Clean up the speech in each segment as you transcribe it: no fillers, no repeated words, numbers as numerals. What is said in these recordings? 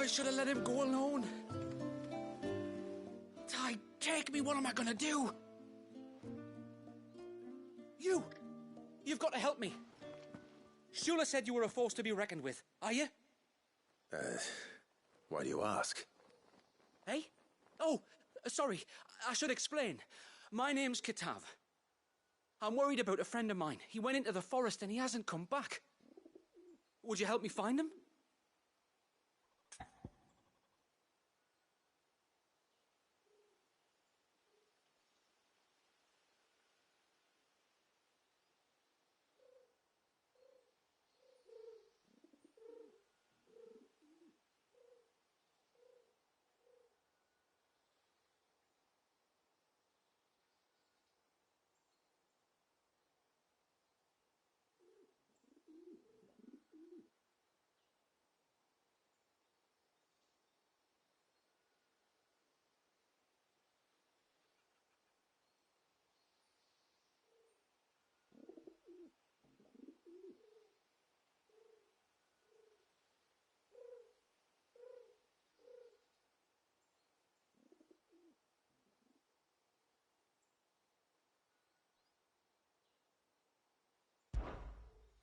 never should have let him go alone. Ty, take me, what am I gonna do? You've got to help me. Shula said you were a force to be reckoned with, are you? Why do you ask? Eh? Oh, sorry, I should explain. My name's Kitav. I'm worried about a friend of mine. He went into the forest and he hasn't come back. Would you help me find him?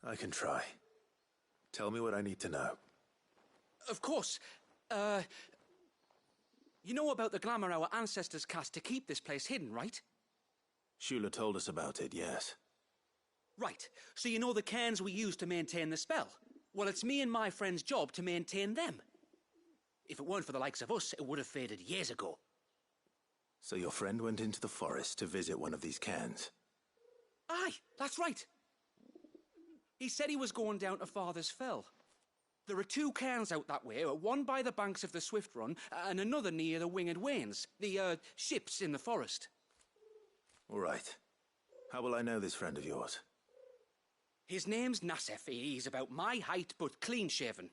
I can try. Tell me what I need to know. Of course. You know about the glamour our ancestors cast to keep this place hidden, right? Shula told us about it, yes. Right. So you know the cairns we use to maintain the spell? Well, it's me and my friend's job to maintain them. If it weren't for the likes of us, it would have faded years ago. So your friend went into the forest to visit one of these cairns? Aye, that's right. He said he was going down to Father's Fell. There are two cairns out that way, one by the banks of the Swift Run, and another near the Winged Wains, the, ships in the forest. All right. How will I know this friend of yours? His name's Nassef. He's about my height, but clean-shaven.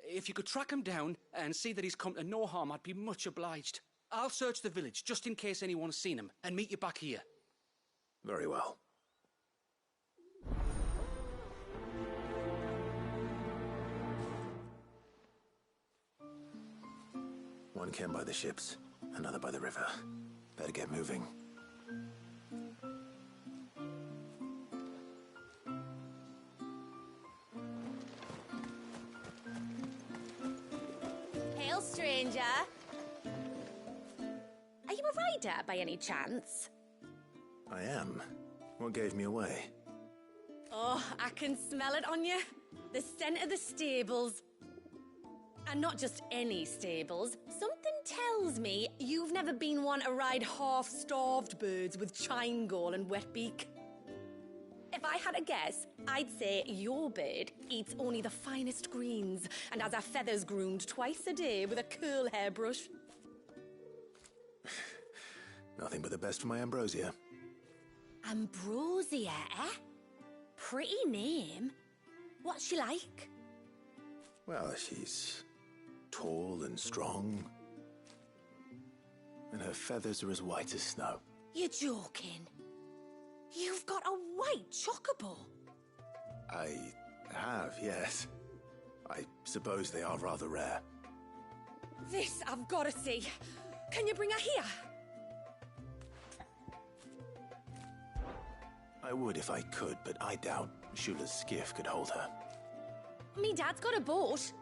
If you could track him down and see that he's come to no harm, I'd be much obliged. I'll search the village, just in case anyone's seen him, and meet you back here. Very well. One cairn by the ships, another by the river. Better get moving. Hail, stranger. Are you a rider by any chance? I am. What gave me away? Oh, I can smell it on you. The scent of the stables. And not just any stables. Something tells me you've never been one to ride half-starved birds with chine gall and wet beak. If I had a guess, I'd say your bird eats only the finest greens and has her feathers groomed twice a day with a curl hairbrush. Nothing but the best for my ambrosia. Ambrosia, eh? Pretty name. What's she like? Well, she's tall and strong. And her feathers are as white as snow. You're joking. You've got a white chocobo. I have, yes. I suppose they are rather rare. This I've got to see. Can you bring her here? I would if I could, but I doubt Shula's skiff could hold her. Me dad's got a boat.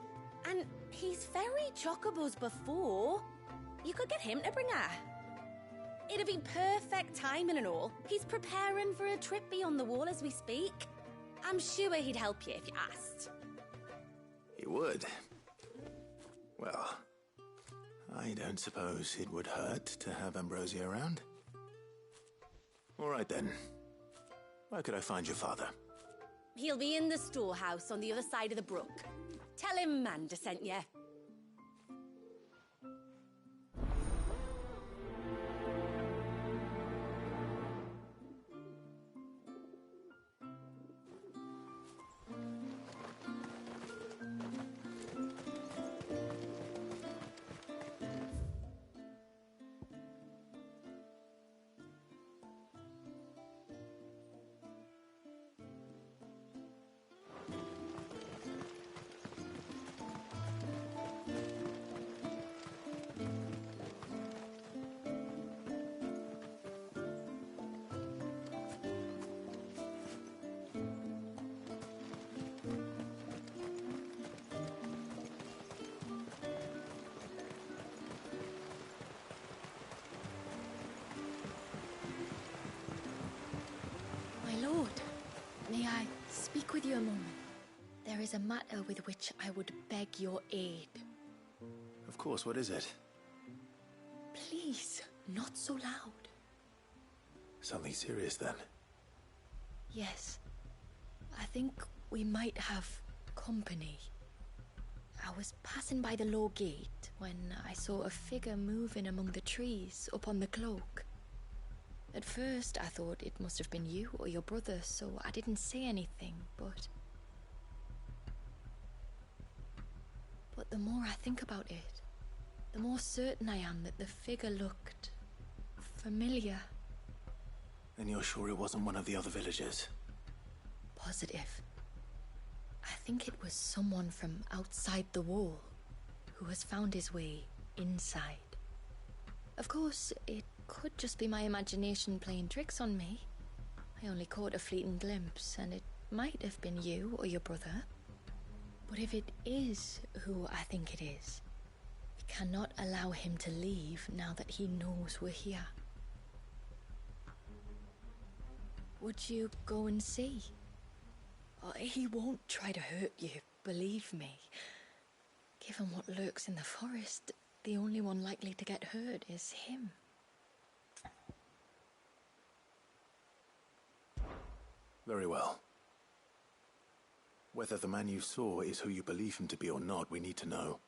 And he's ferried chocobos before. You could get him to bring her. It'd be perfect timing and all. He's preparing for a trip beyond the wall as we speak. I'm sure he'd help you if you asked. He would. Well, I don't suppose it would hurt to have Ambrosia around. All right then. Where could I find your father? He'll be in the storehouse on the other side of the brook. Tell him Manda sent you. I speak with you a moment? There is a matter with which I would beg your aid. Of course, what is it? Please, not so loud. Something serious, then? Yes. I think we might have company. I was passing by the low gate when I saw a figure moving among the trees up on the cloak. At first, I thought it must have been you or your brother, so I didn't say anything, but the more I think about it, the more certain I am that the figure looked familiar. And you're sure it wasn't one of the other villagers? Positive. I think it was someone from outside the wall who has found his way inside. Of course, it could just be my imagination playing tricks on me. I only caught a fleeting glimpse, and it might have been you or your brother. But if it is who I think it is, we cannot allow him to leave now that he knows we're here. Would you go and see? He won't try to hurt you, believe me. Given what lurks in the forest, the only one likely to get hurt is him. Very well. Whether the man you saw is who you believe him to be or not, we need to know.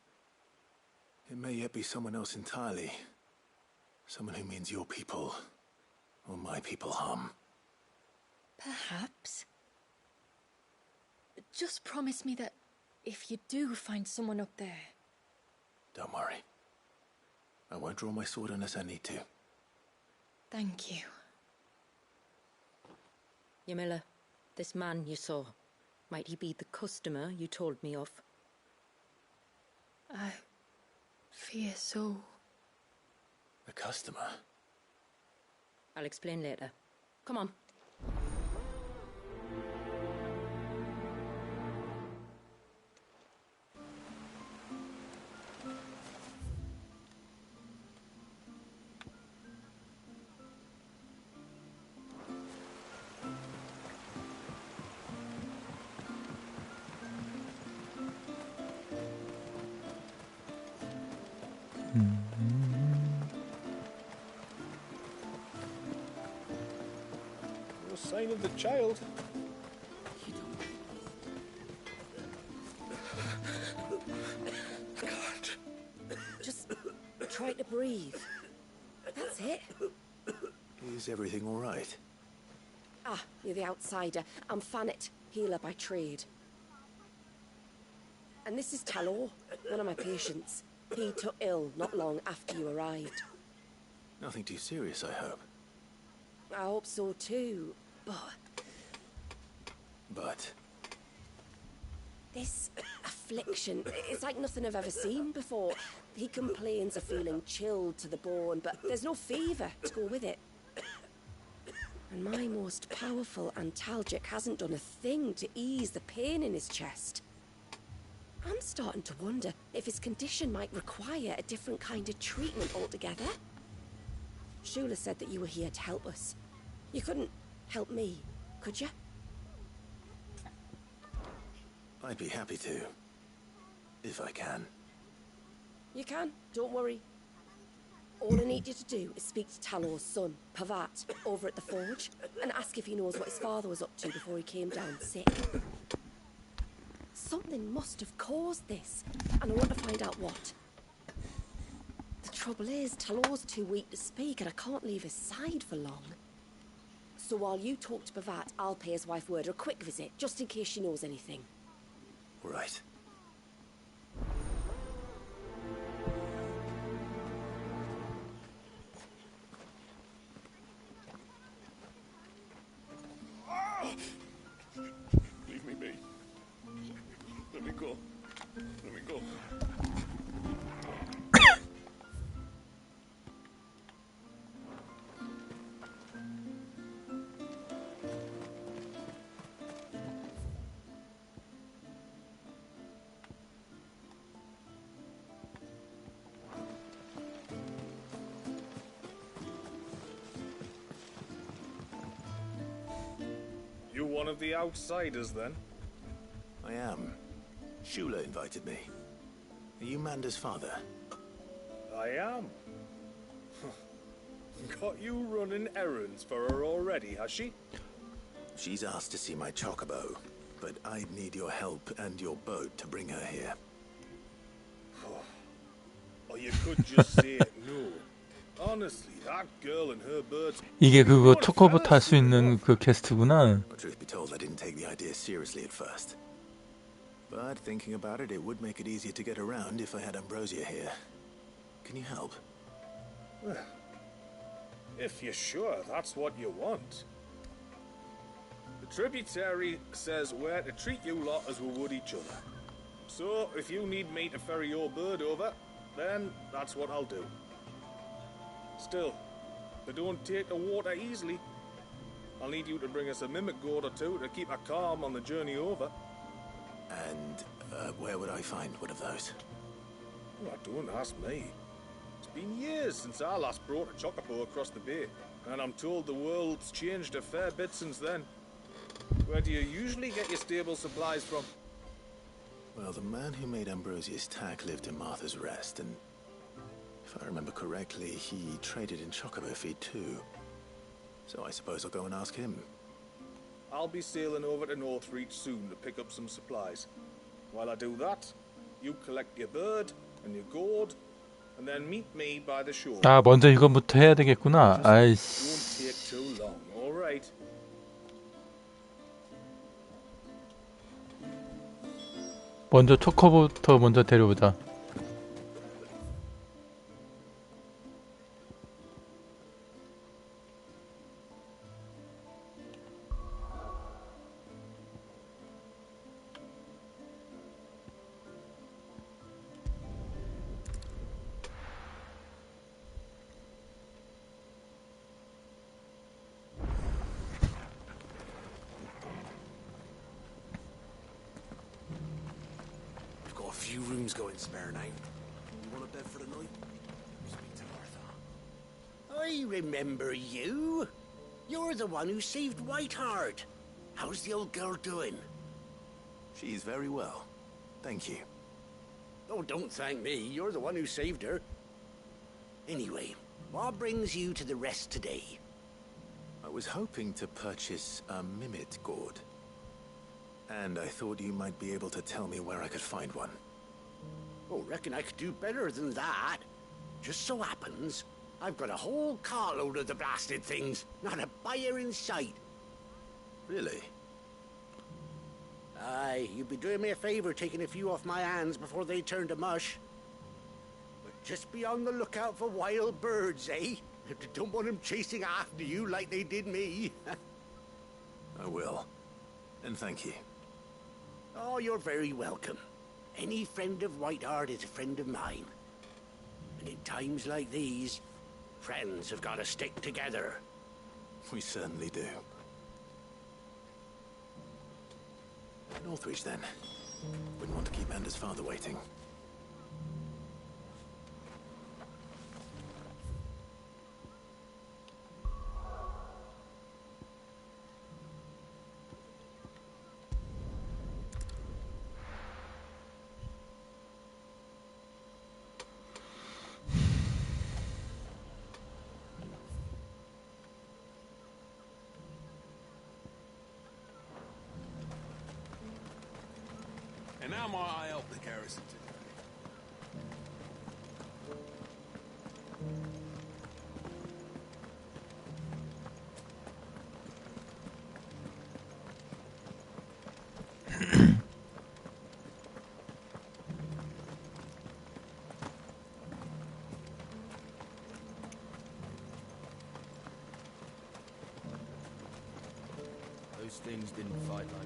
It may yet be someone else entirely. Someone who means your people, or my people, harm. Perhaps. Just promise me that if you do find someone up there... Don't worry. I won't draw my sword unless I need to. Thank you. Yamila, this man you saw, might he be the customer you told me of? I fear so. The customer? I'll explain later. Come on. No sign of the child. Just try to breathe. That's it. Is everything all right? Ah, you're the outsider. I'm Fannet, healer by trade. And this is Talor, one of my patients. He took ill not long after you arrived. Nothing too serious, I hope. I hope so too, But? this affliction, it's like nothing I've ever seen before. He complains of feeling chilled to the bone, but there's no fever to go with it. And my most powerful antalgic hasn't done a thing to ease the pain in his chest. I'm starting to wonder if his condition might require a different kind of treatment altogether. Shula said that you were here to help us. You couldn't help me, could you? I'd be happy to. If I can. You can, don't worry. All I need you to do is speak to Talor's son, Pavat, over at the forge, and ask if he knows what his father was up to before he came down sick. Something must have caused this, and I want to find out what. The trouble is, Talor's too weak to speak, and I can't leave his side for long. So while you talk to Pavat, I'll pay his wife word a quick visit, just in case she knows anything. Right. Leave me be. Let me go. Let me go. You one of the outsiders, then? I am. Shula invited me. Are you Manda's father? I am. Got you running errands for her already, has she? She's asked to see my chocobo, but I'd need your help and your boat to bring her here. Or you could just say no. Honestly, that girl and her birds. 이게 그거 초코보 탈 수 있는 그 게스트구나. Well, truth be told, I didn't take the idea seriously at first. But thinking about it, it would make it easier to get around if I had Ambrosia here. Can you help? Well, if you're sure that's what you want. The tributary says we're to treat you lot as we would each other. So, if you need me to ferry your bird over, then that's what I'll do. Still, they don't take the water easily. I'll need you to bring us a mimic gourd or two to keep her calm on the journey over. And where would I find one of those? Oh, don't ask me. It's been years since I last brought a chocobo across the bay, and I'm told the world's changed a fair bit since then. Where do you usually get your stable supplies from? Well, the man who made Ambrosia's tack lived in Martha's Rest, and if I remember correctly, he traded in chocobo feed too. So I suppose I'll go and ask him. I'll be sailing over to Northreach soon to pick up some supplies. While I do that, you collect your bird and your gourd, and then meet me by the shore. 아, 먼저 이거부터 해야 되겠구나. Won't 아이씨. take too long, all right? 먼저 초코부터 먼저 데려오자. Few rooms going spare now. You want a bed for the night? Speak to Martha. I remember you. You're the one who saved Whiteheart. How's the old girl doing? She's very well. Thank you. Oh, don't thank me. You're the one who saved her. Anyway, what brings you to the rest today? I was hoping to purchase a mimit gourd. And I thought you might be able to tell me where I could find one. Oh, reckon I could do better than that. Just so happens, I've got a whole carload of the blasted things. Not a buyer in sight. Really? Aye, you'd be doing me a favor taking a few off my hands before they turn to mush. But just be on the lookout for wild birds, eh? Don't want them chasing after you like they did me. I will. And thank you. Oh, you're very welcome. Any friend of Whiteheart is a friend of mine. And in times like these, friends have got to stick together. We certainly do. Northreach, then. Wouldn't want to keep Manda's father waiting. And now might I help the garrison today? Those things didn't fight like that.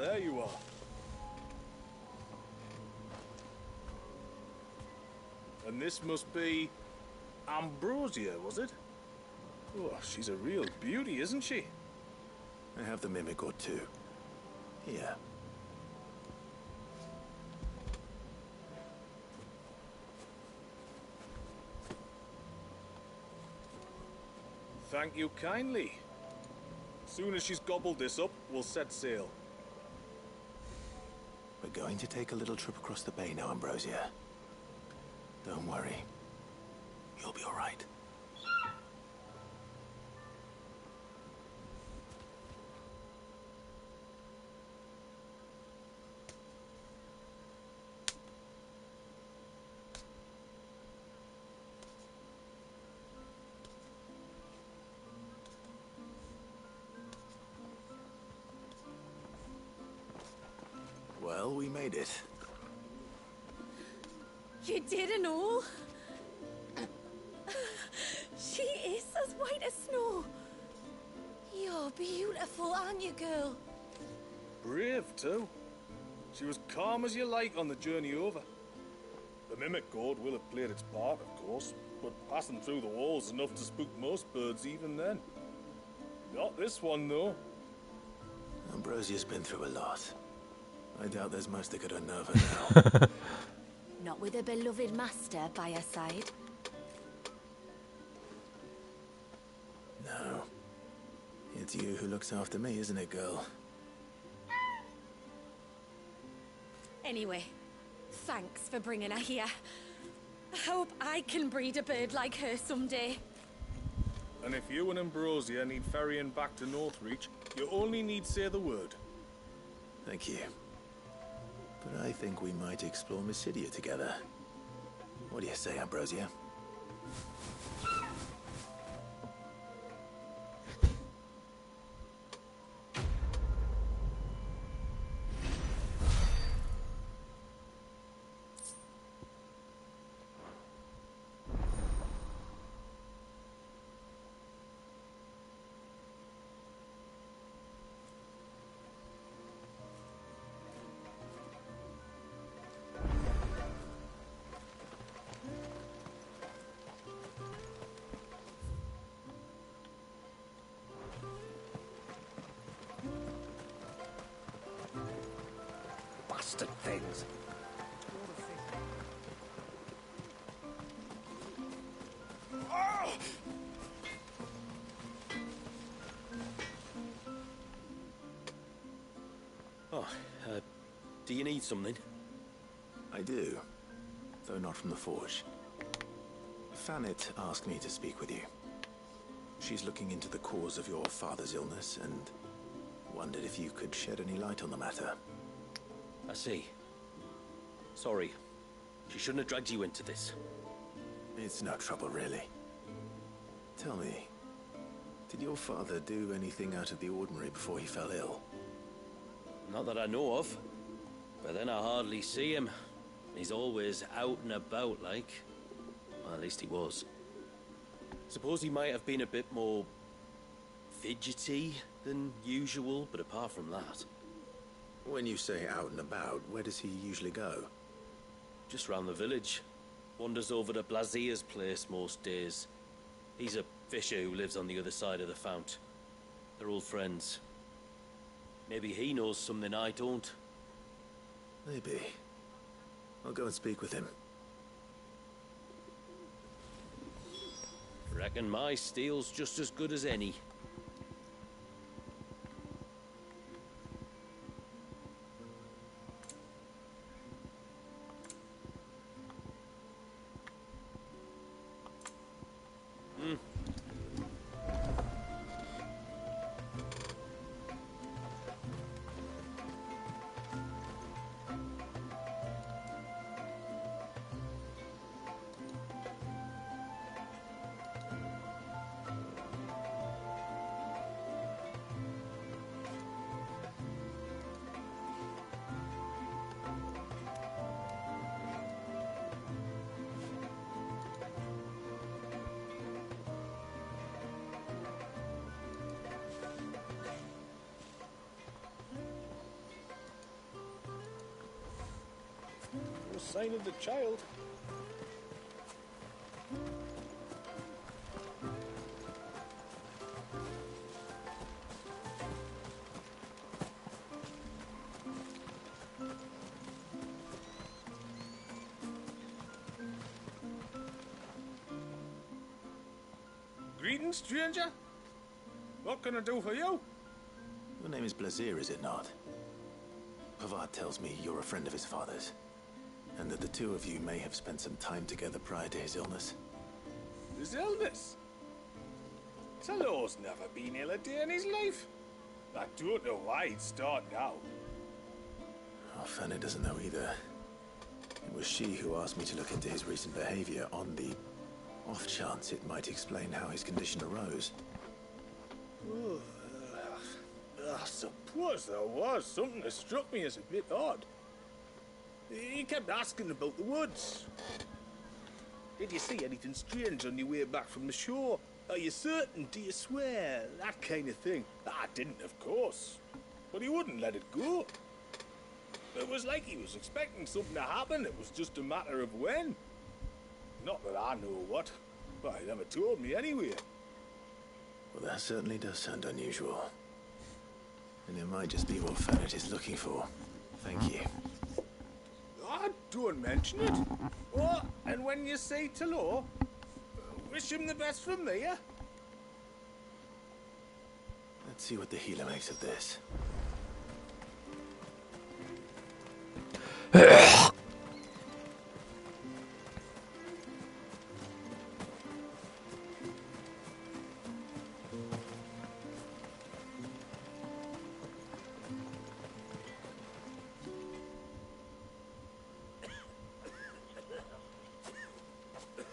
there you are. And this must be Ambrosia, was it? Oh, she's a real beauty, isn't she? I have the mimic or two. Here. Thank you kindly. Soon as she's gobbled this up, we'll set sail. We're going to take a little trip across the bay now, Ambrosia. Don't worry. You'll be all right. Well, we made it. You didn't know? She is as white as snow. You're beautiful, aren't you, girl? Brave, too. She was calm as you like on the journey over. The mimic gourd will have played its part, of course, but passing through the walls enough to spook most birds even then. Not this one, though. Ambrosia's been through a lot. I doubt there's much that could unnerve her now. Not with a beloved master by her side. No. It's you who looks after me, isn't it, girl? Anyway, thanks for bringing her here. I hope I can breed a bird like her someday. And if you and Ambrosia need ferrying back to Northreach, you only need say the word. Thank you. But I think we might explore Mysidia together. What do you say, Ambrosia? Bastard things. Oh, do you need something? I do, though not from the forge. Fanit asked me to speak with you. She's looking into the cause of your father's illness and wondered if you could shed any light on the matter. I see. Sorry. She shouldn't have dragged you into this. It's no trouble, really. Tell me, did your father do anything out of the ordinary before he fell ill? Not that I know of. But then I hardly see him. He's always out and about, like. Well, at least he was. Suppose he might have been a bit more fidgety than usual, but apart from that... When you say out and about, where does he usually go? Just round the village. Wanders over to Blazier's place most days. He's a fisher who lives on the other side of the fount. They're old friends. Maybe he knows something I don't. Maybe. I'll go and speak with him. Reckon my steel's just as good as any. sign of the child. Greetings, stranger. What can I do for you? Your name is Blazir, is it not? Pavard tells me you're a friend of his father's, and that the two of you may have spent some time together prior to his illness. His illness? Talor's never been ill a day in his life. I don't know why he'd start now. Oh, Fanny doesn't know either. It was she who asked me to look into his recent behavior on the off chance it might explain how his condition arose. Oh, I suppose there was something that struck me as a bit odd. He kept asking about the woods. Did you see anything strange on your way back from the shore? Are you certain? Do you swear? That kind of thing. I didn't, of course. But he wouldn't let it go. It was like he was expecting something to happen. It was just a matter of when. Not that I know what. But he never told me anyway. Well, that certainly does sound unusual. And it might just be what Fannet is looking for. Thank you. Ah, don't mention it. Oh, and when you say Talor, wish him the best from me, yeah? Let's see what the healer makes of this.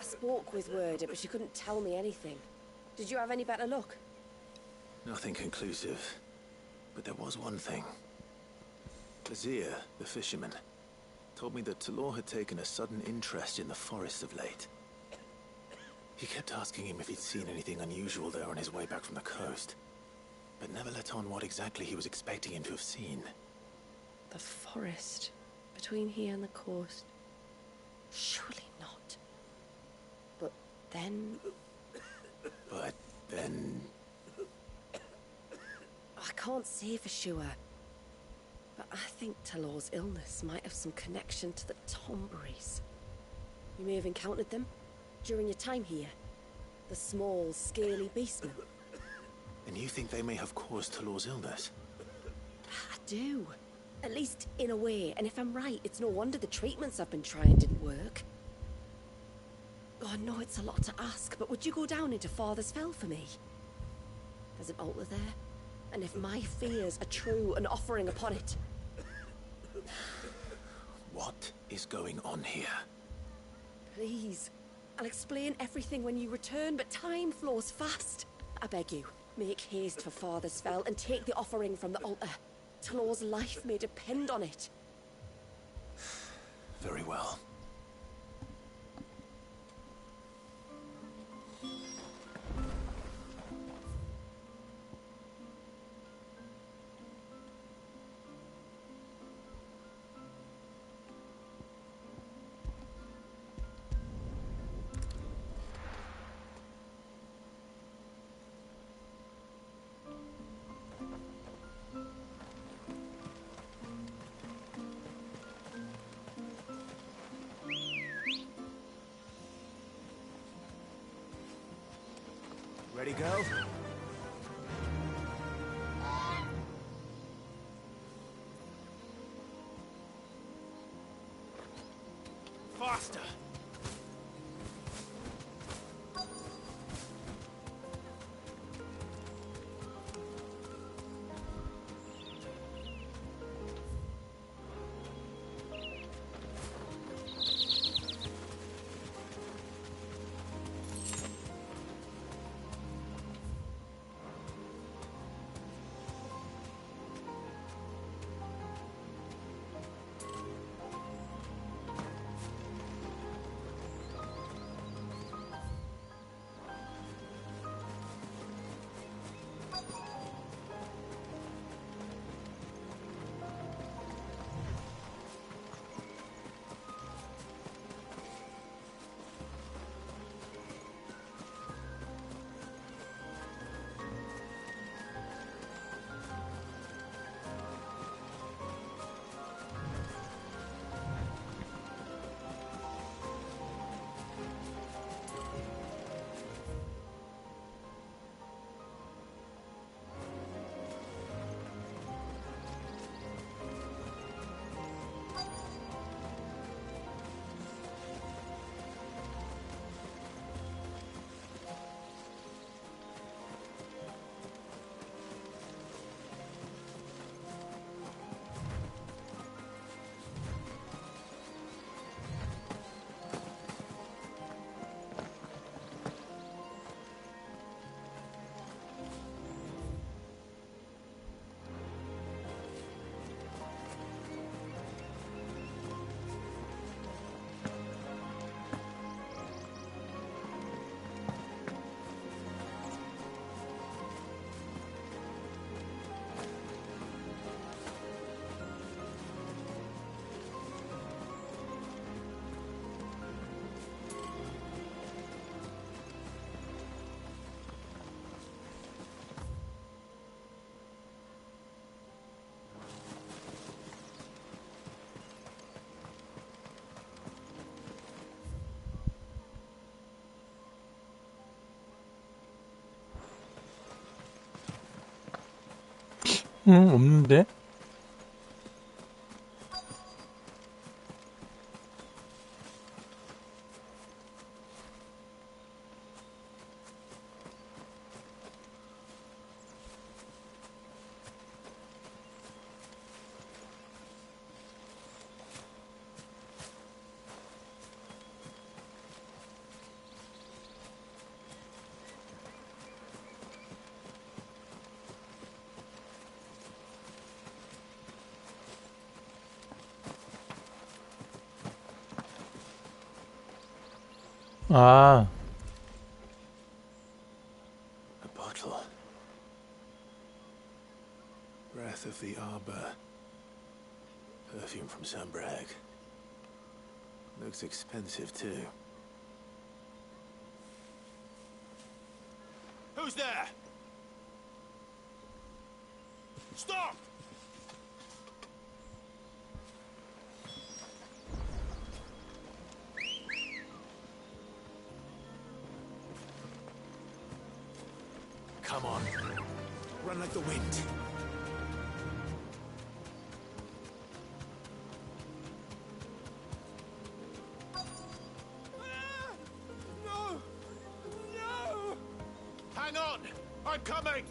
Spoke with Word, but she couldn't tell me anything. Did you have any better luck? Nothing conclusive. But there was one thing. Azir, the fisherman, told me that Talor had taken a sudden interest in the forest of late. He kept asking him if he'd seen anything unusual there on his way back from the coast, but never let on what exactly he was expecting him to have seen. The forest between here and the coast. Surely not. But then... I can't say for sure. But I think Talor's illness might have some connection to the Tomberries. You may have encountered them during your time here. The small, scaly beastmen. And you think they may have caused Talor's illness? I do. At least in a way. And if I'm right, it's no wonder the treatments I've been trying didn't work. Oh, I know it's a lot to ask, but would you go down into Father's Fell for me? There's an altar there, and if my fears are true, an offering upon it. What is going on here? Please. I'll explain everything when you return, but time flows fast. I beg you, make haste for Father's Fell and take the offering from the altar. Talor's life may depend on it. Very well. Ready, go? Faster! 응, 없는데? 아, A bottle. Breath of the Arbor. Perfume from Sunbrag. Looks expensive too. Who's there? Stop! Come on. Run like the wind. No! No! Hang on! I'm coming!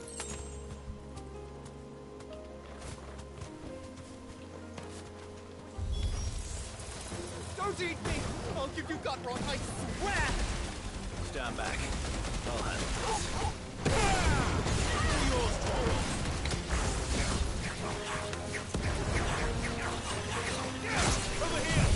Don't eat me! I'll give you gut rot, I swear! Stand back. I'll handle this. Over here!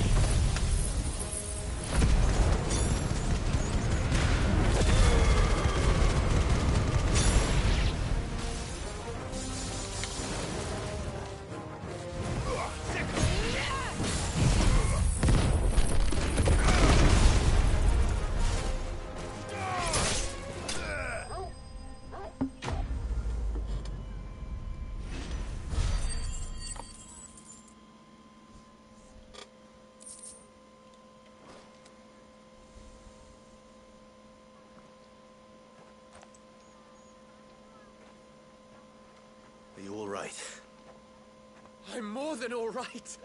Are you all right? I'm more than all right.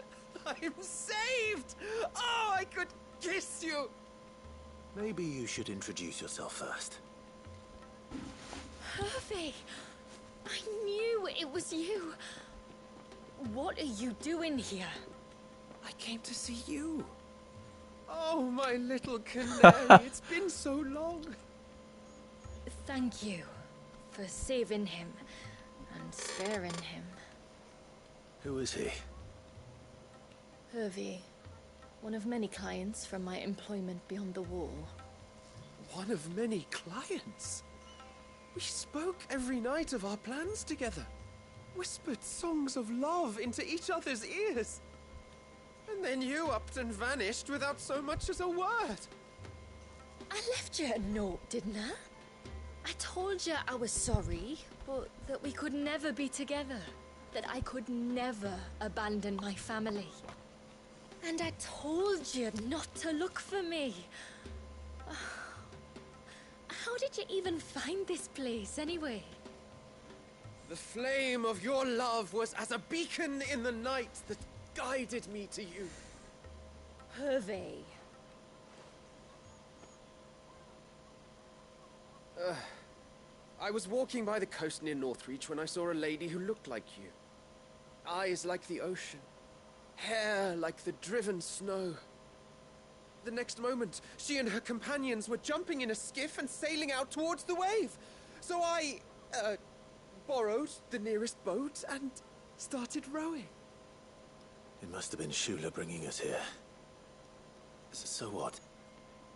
I'm saved! Oh, I could kiss you! Maybe you should introduce yourself first. Hervey! I knew it was you. What are you doing here? I came to see you. Oh, my little canary, it's been so long. Thank you for saving him and sparing him. Who is he? Hervey, one of many clients from my employment beyond the wall. One of many clients? We spoke every night of our plans together. Whispered songs of love into each other's ears. And then you upped and vanished without so much as a word. I left you a note, didn't I? I told you I was sorry, but that we could never be together. That I could never abandon my family. And I told you not to look for me. How did you even find this place, anyway? The flame of your love was as a beacon in the night that guided me to you. Hervey. I was walking by the coast near Northreach when I saw a lady who looked like you. Eyes like the ocean. Hair like the driven snow. The next moment, she and her companions were jumping in a skiff and sailing out towards the wave. So I, borrowed the nearest boat and started rowing. It must have been Shula bringing us here. So what?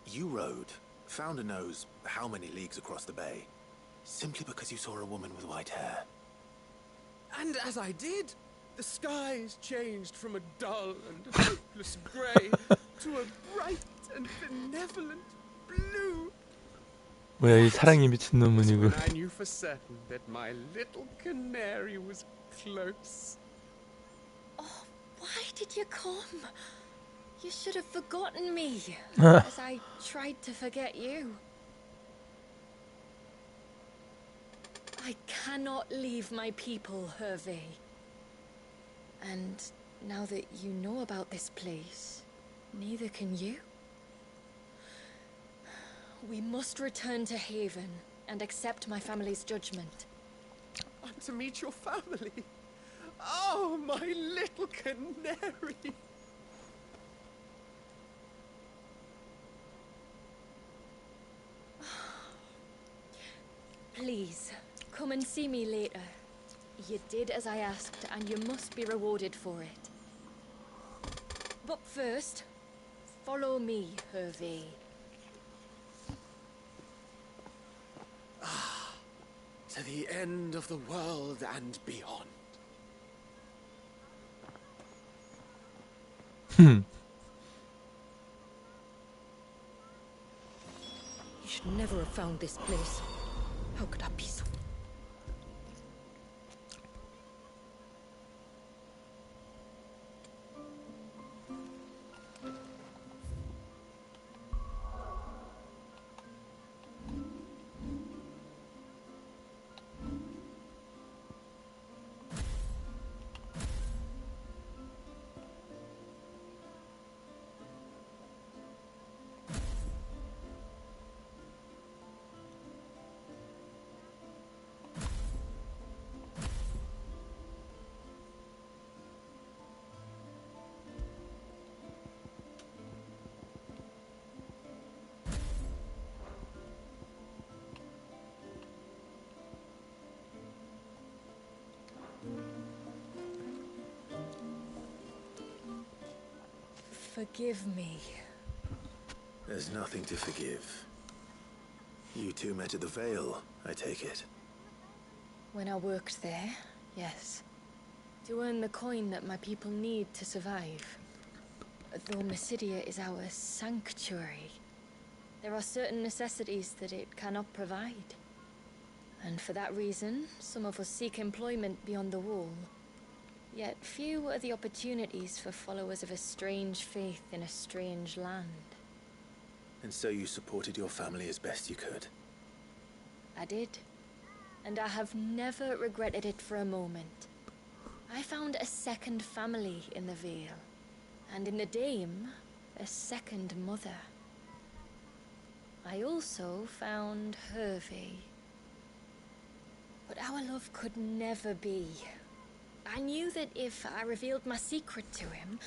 You rowed, found a nose how many leagues across the bay, simply because you saw a woman with white hair. And as I did, the skies changed from a dull and hopeless grey to a bright and benevolent blue. 뭐야 이 사랑이 미친 놈은 이거. I knew for certain that my little canary was close. Oh, why did you come? You should have forgotten me, as I tried to forget you. I cannot leave my people, Hervé. And now that you know about this place, neither can you. We must return to Haven and accept my family's judgment. And to meet your family. Oh, my little canary. Please, come and see me later. You did as I asked, and you must be rewarded for it. But first, follow me, Hervé. To the end of the world and beyond. You should never have found this place. How could I be so... Forgive me. There's nothing to forgive. You two met at the Vale, I take it. When I worked there, yes. To earn the coin that my people need to survive. Though Mysidia is our sanctuary, there are certain necessities that it cannot provide. And for that reason, some of us seek employment beyond the wall. Yet few are the opportunities for followers of a strange faith in a strange land. And so you supported your family as best you could? I did. And I have never regretted it for a moment. I found a second family in the Vale. And in the Dame, a second mother. I also found Hervé. But our love could never be. I knew that if I revealed my secret to him,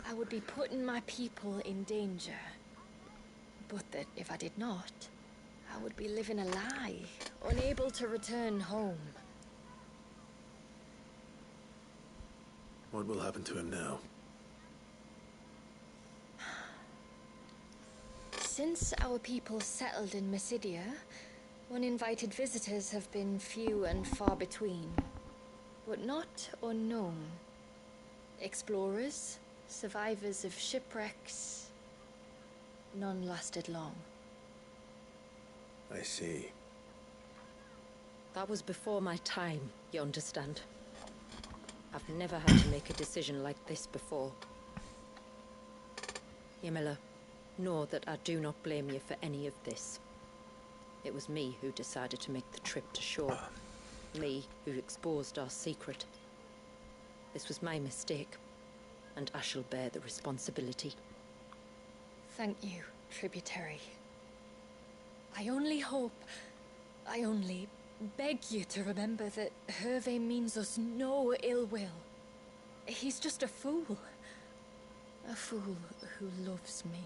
I would be putting my people in danger. But that if I did not, I would be living a lie, unable to return home. What will happen to him now? Since our people settled in Mysidia, uninvited visitors have been few and far between. But not unknown. Explorers, survivors of shipwrecks, none lasted long. I see. That was before my time, you understand. I've never had to make a decision like this before. Yamila, know that I do not blame you for any of this. It was me who decided to make the trip to shore. Me who exposed our secret. This was my mistake, and I shall bear the responsibility. Thank you, tributary. I only beg you to remember that Hervé means us no ill will. He's just a fool. A fool who loves me.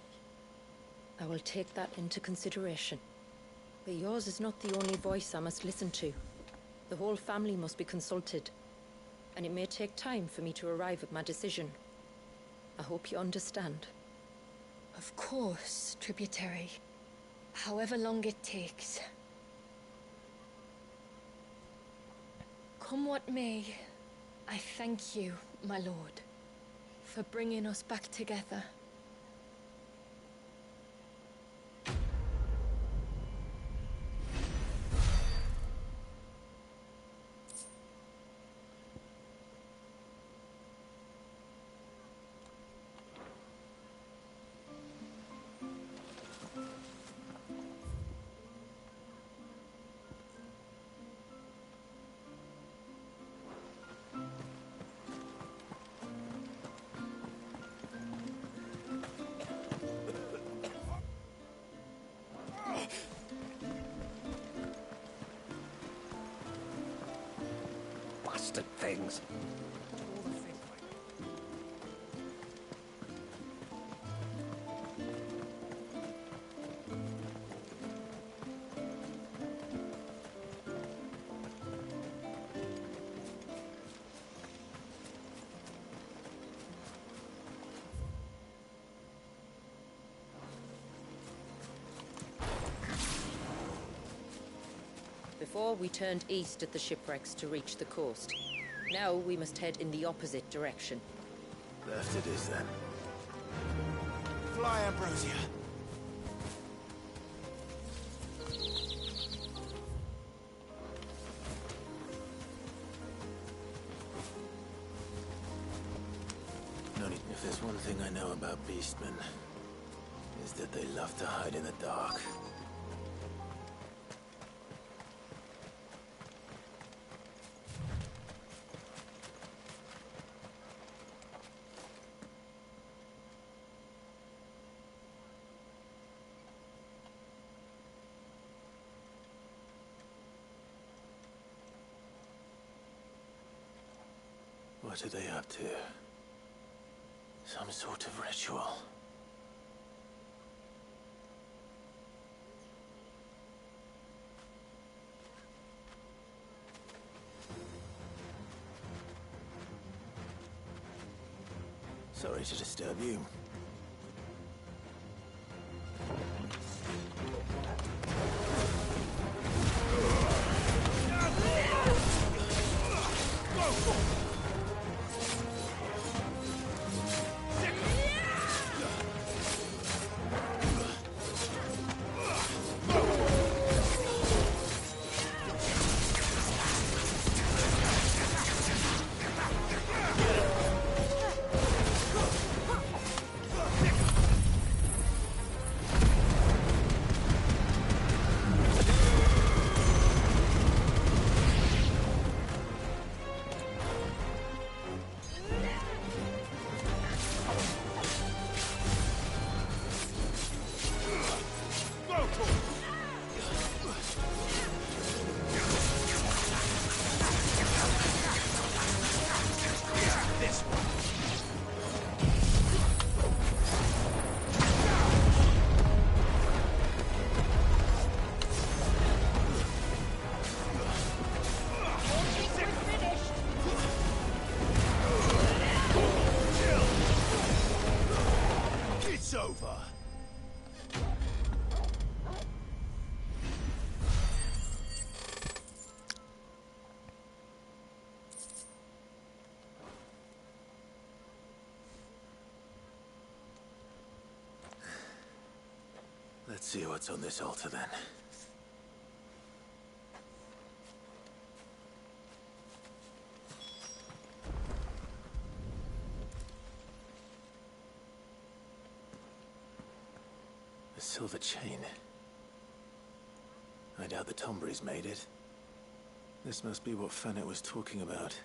I will take that into consideration. But yours is not the only voice I must listen to. The whole family must be consulted, and it may take time for me to arrive at my decision. I hope you understand. Of course, tributary. However long it takes. Come what may, I thank you, my lord, for bringing us back together. bastard things. Before, we turned east at the shipwrecks to reach the coast. Now we must head in the opposite direction. Left it is then. Fly, Ambrosia! If there's one thing I know about beastmen, is that they love to hide in the dark. What are they up to? Some sort of ritual. Sorry to disturb you. Let's see what's on this altar then. A silver chain. I doubt the Tombury's made it. This must be what Fennec was talking about.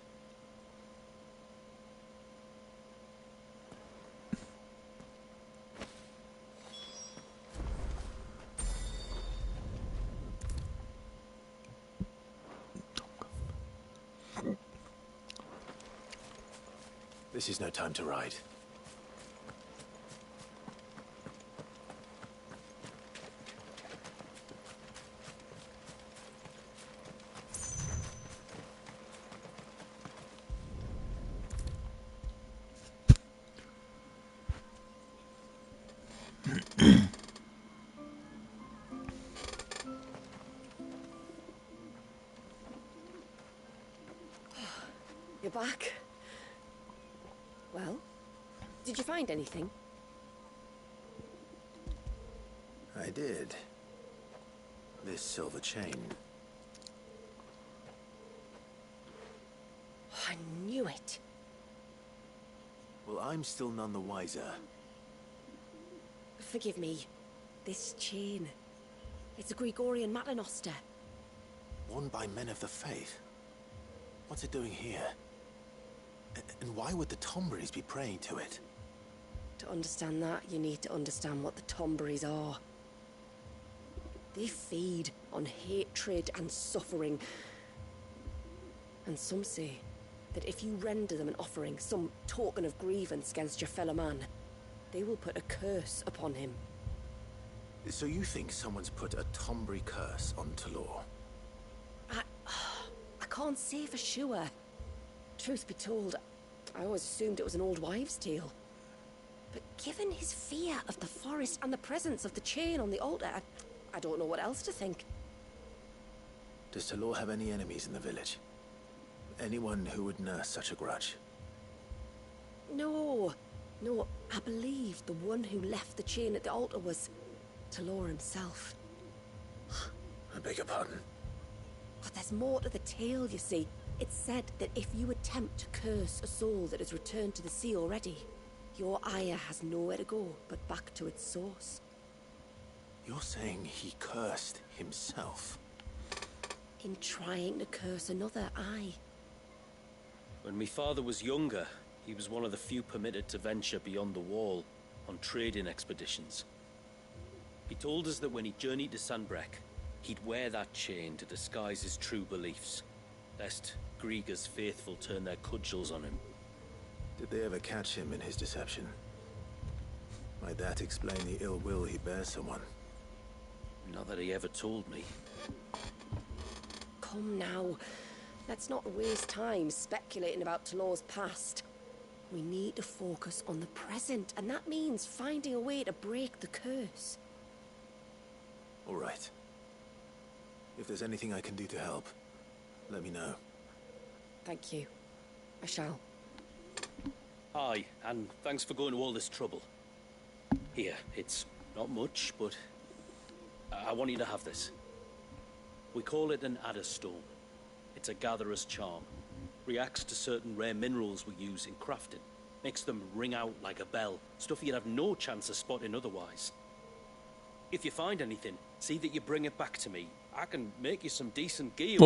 This is no time to ride. You're back. Well, did you find anything? I did. This silver chain. I knew it. Well, I'm still none the wiser. Forgive me. This chain. It's a Gregorian Maternoster. Worn by men of the faith. What's it doing here? And why would the Tomburys be praying to it? To understand that, you need to understand what the Tomburys are. They feed on hatred and suffering. And some say that if you render them an offering, some token of grievance against your fellow man, they will put a curse upon him. So you think someone's put a Tombury curse on Talor? I can't say for sure. Truth be told, I always assumed it was an old wives' tale. But given his fear of the forest and the presence of the chain on the altar, I don't know what else to think. Does Talor have any enemies in the village? Anyone who would nurse such a grudge? No, I believe the one who left the chain at the altar was Talor himself. I beg your pardon? But there's more to the tale, you see. It's said that if you attempt to curse a soul that has returned to the sea already, your ire has nowhere to go but back to its source. You're saying he cursed himself? In trying to curse another, aye. When my father was younger, he was one of the few permitted to venture beyond the wall on trading expeditions. He told us that when he journeyed to Sanbreque, he'd wear that chain to disguise his true beliefs, lest Grieger's faithful turn their cudgels on him. Did they ever catch him in his deception? Might that explain the ill will he bears someone? Not that he ever told me. Come now, let's not waste time speculating about Talor's past. We need to focus on the present, and that means finding a way to break the curse. All right. If there's anything I can do to help, let me know. Thank you. I shall. Aye, and thanks for going to all this trouble. Here, it's not much, but I want you to have this. We call it an adder stone. It's a gatherer's charm. Reacts to certain rare minerals we use in crafting. Makes them ring out like a bell. Stuff you'd have no chance of spotting otherwise. If you find anything, see that you bring it back to me. I can make you some decent gear.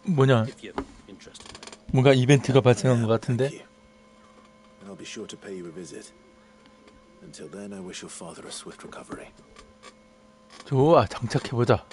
뭐냐? If you're interested. 뭔가 이벤트가 발생한 것 같은데. I'll be sure to pay you a visit. Until then, I wish your father a swift recovery. 좋아, 장착해보자.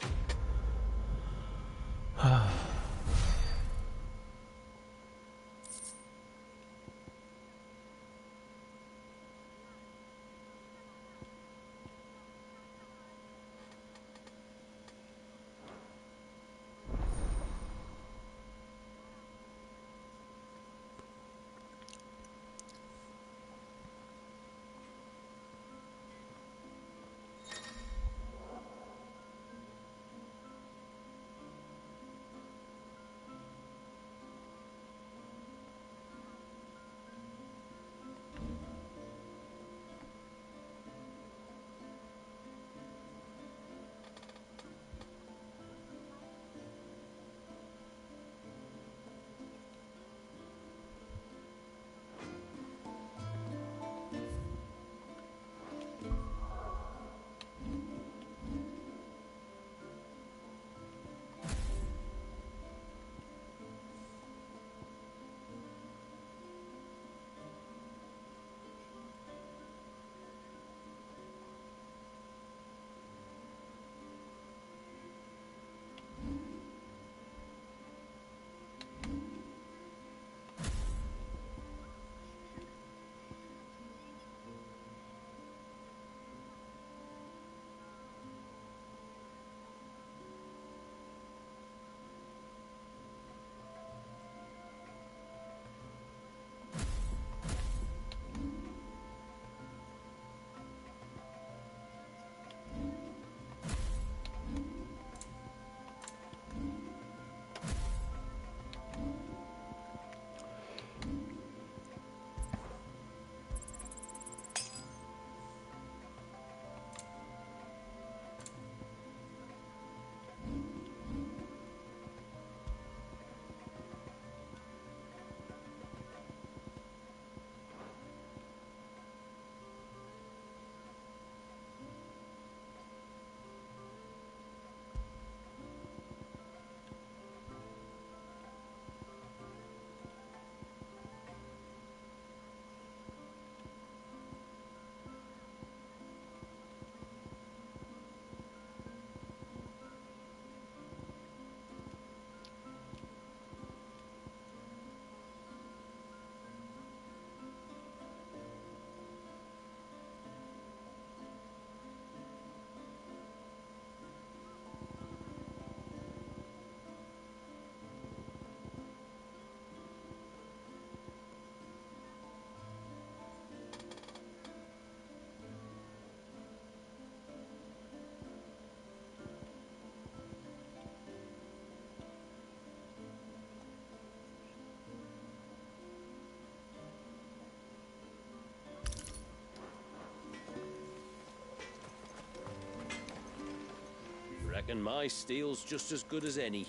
reckon my steel's just as good as any.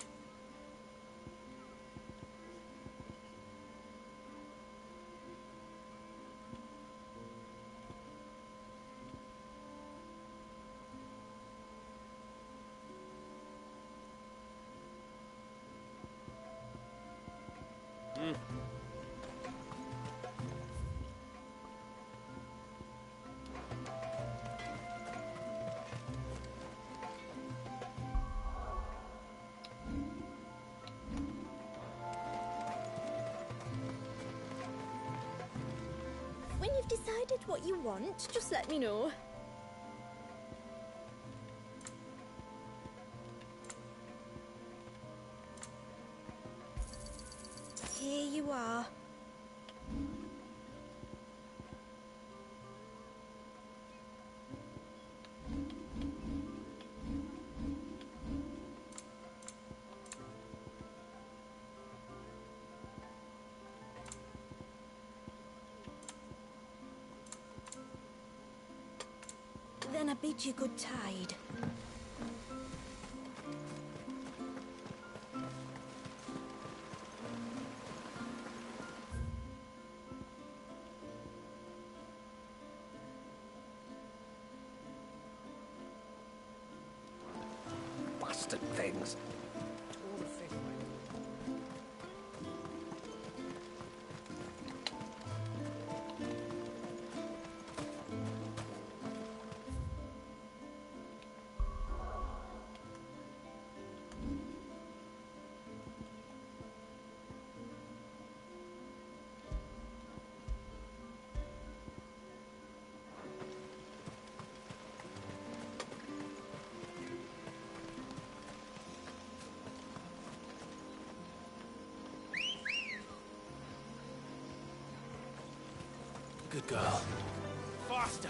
When you've decided what you want, just let me know. Here you are. Then I bid you good tide. Bastard things. Good girl. Faster!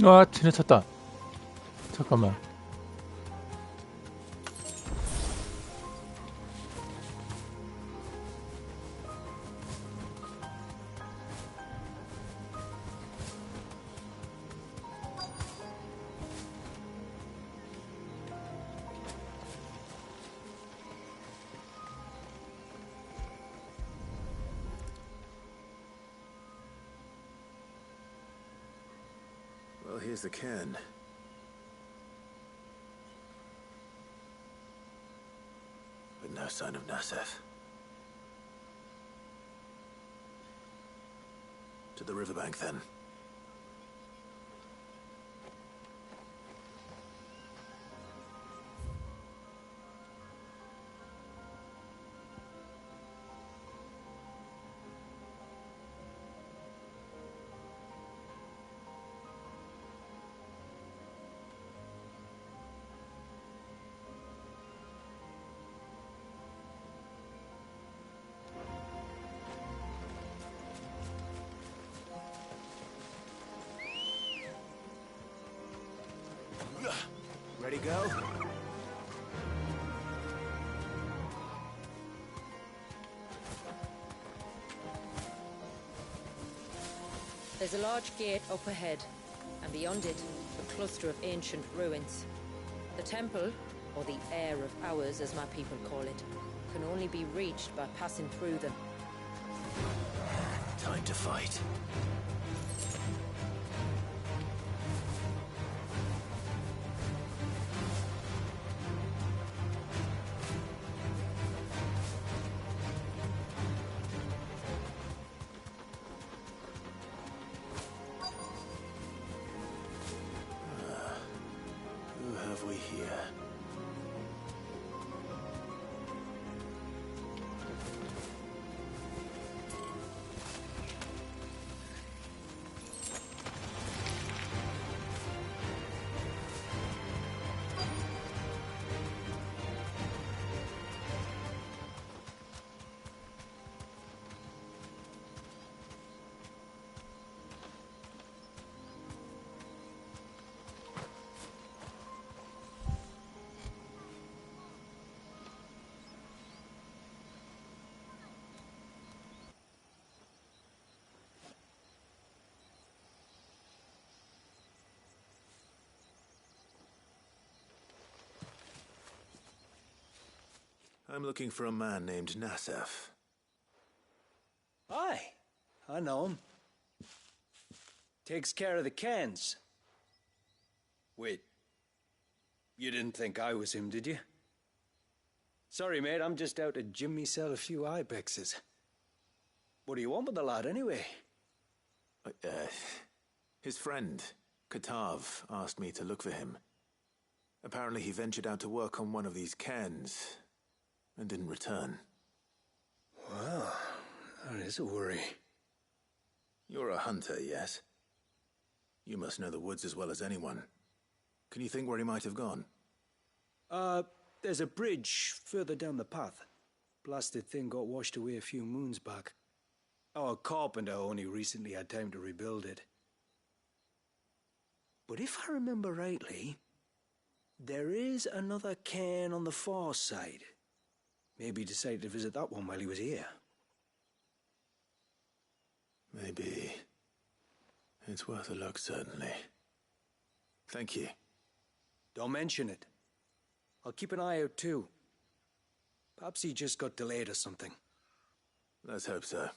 아, 지나쳤다. 잠깐만. Well, here's the cairn. But no sign of Nasef. To the riverbank, then. Ready, go? There's a large gate up ahead, and beyond it, a cluster of ancient ruins. The temple, or the Heir of Hours as my people call it, can only be reached by passing through them. Time to fight. Who have we here? I'm looking for a man named Nassef. Aye, I know him. Takes care of the cans. Wait, you didn't think I was him, did you? Sorry, mate, I'm just out to gym myself a few ibexes. What do you want with the lad, anyway? His friend, Katav, asked me to look for him. Apparently he ventured out to work on one of these cans and didn't return. Well, that is a worry. You're a hunter, yes? You must know the woods as well as anyone. Can you think where he might have gone? There's a bridge further down the path. Blasted thing got washed away a few moons back. Our carpenter only recently had time to rebuild it. But if I remember rightly, there is another cairn on the far side. Maybe he decided to visit that one while he was here. Maybe. It's worth a look, certainly. Thank you. Don't mention it. I'll keep an eye out too. Perhaps he just got delayed or something. Let's hope so.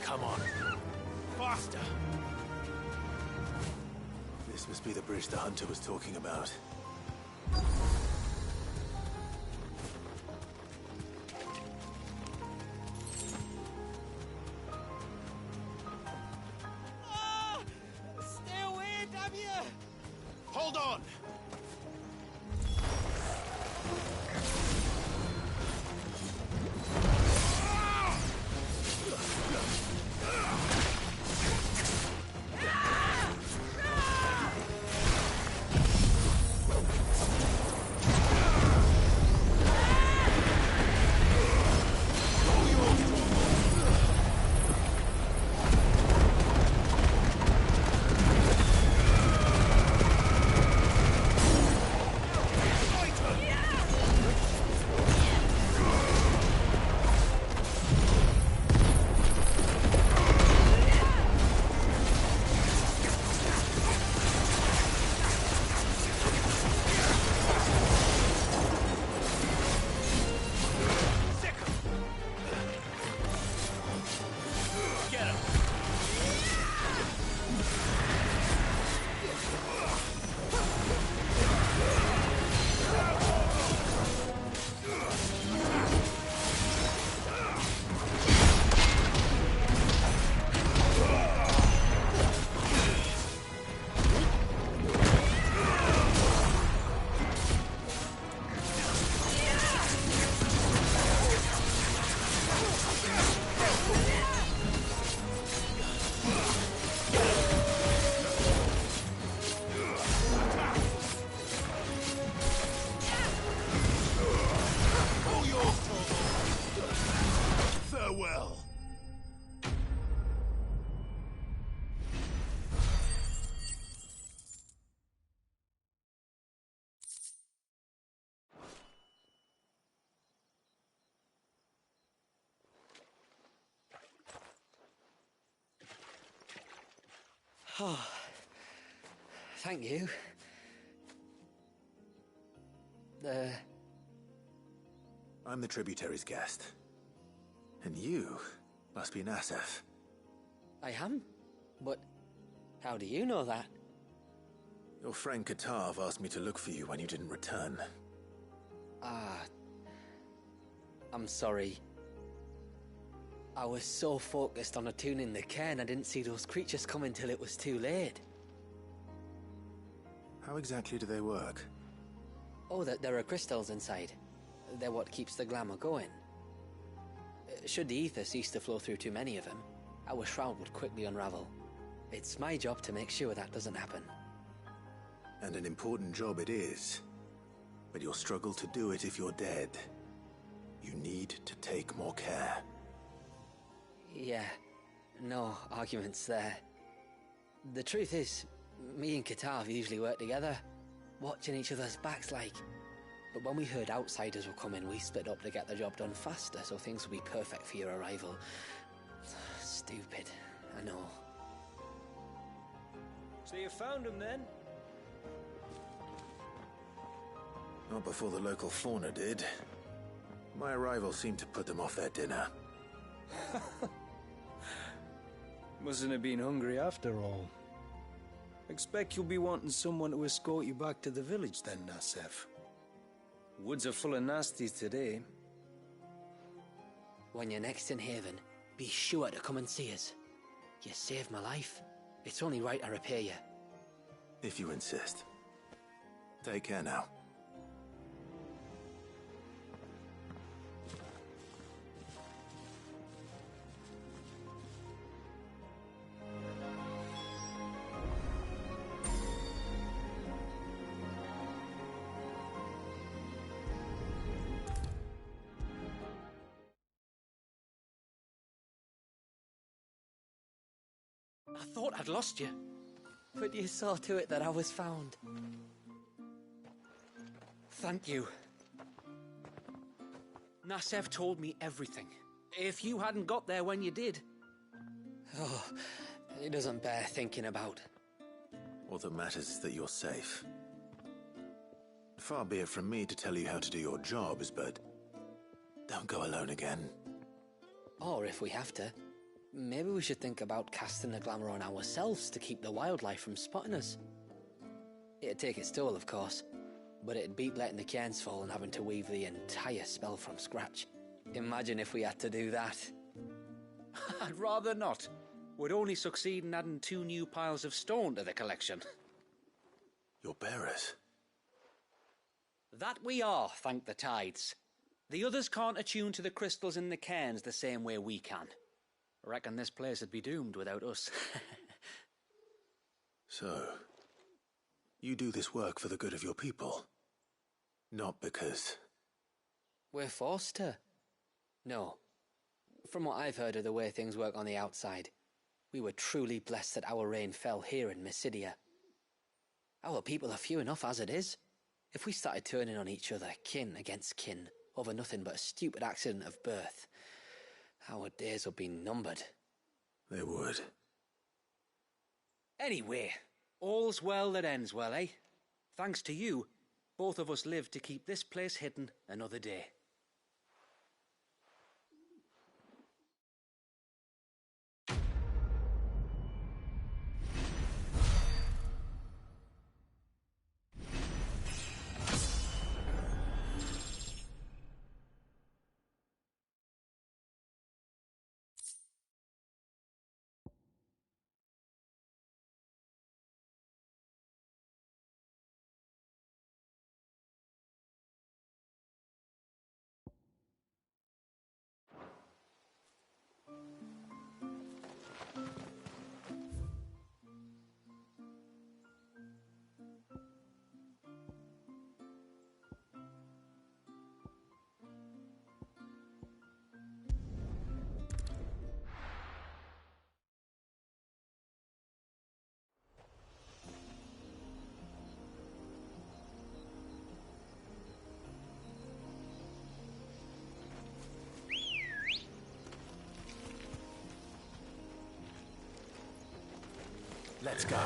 Come on. Faster! This must be the bridge the hunter was talking about. Stay away, damn you! Hold on! Oh, thank you. I'm the tributary's guest. And you must be Nassef. I am? But how do you know that? Your friend Katav asked me to look for you when you didn't return. I'm sorry. I was so focused on attuning the cairn, I didn't see those creatures come until it was too late. How exactly do they work? Oh, there are crystals inside. They're what keeps the glamour going. Should the ether cease to flow through too many of them, our shroud would quickly unravel. It's my job to make sure that doesn't happen. And an important job it is. But you'll struggle to do it if you're dead. You need to take more care. Yeah, no arguments there. The truth is, me and Katav usually work together, watching each other's backs like. But when we heard outsiders were coming, we split up to get the job done faster, so things will be perfect for your arrival. Stupid, I know. So you found him then? Not before the local fauna did. My arrival seemed to put them off their dinner. Mustn't have been hungry after all. Expect you'll be wanting someone to escort you back to the village then, Nasef. Woods are full of nasties today. When you're next in Haven, be sure to come and see us. You saved my life. It's only right I repay you. If you insist. Take care now. I thought I'd lost you. But you saw to it that I was found. Thank you. Nasef told me everything. If you hadn't got there when you did... Oh, it doesn't bear thinking about. All that matters is that you're safe. Far be it from me to tell you how to do your jobs, but don't go alone again. Or if we have to, maybe we should think about casting the glamour on ourselves to keep the wildlife from spotting us. It'd take its toll, of course, but it'd beat letting the cairns fall and having to weave the entire spell from scratch. Imagine if we had to do that. I'd rather not. We'd only succeed in adding 2 new piles of stone to the collection. Your bearers? That we are, thank the tides. The others can't attune to the crystals in the cairns the same way we can. I reckon this place would be doomed without us. So, you do this work for the good of your people? Not because... We're forced to. No. From what I've heard of the way things work on the outside, we were truly blessed that our rain fell here in Mysidia. Our people are few enough as it is. If we started turning on each other, kin against kin, over nothing but a stupid accident of birth, our days would be numbered. They would. Anyway, all's well that ends well, eh? Thanks to you, both of us lived to keep this place hidden another day. Let's go.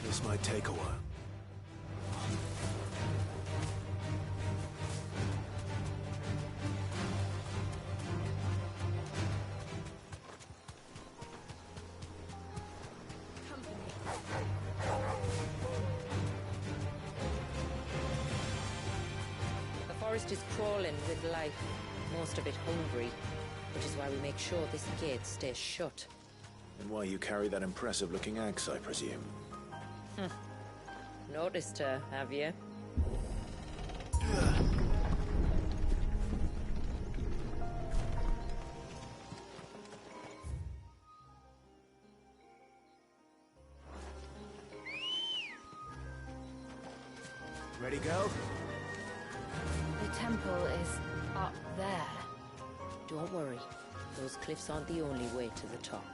This might take a while. The forest is crawling with life, most of it hungry. which is why we make sure this gate stays shut. And why you carry that impressive-looking axe, I presume. Noticed her, have you? Ready, go? The temple is up there. Don't worry. Those cliffs aren't the only way to the top.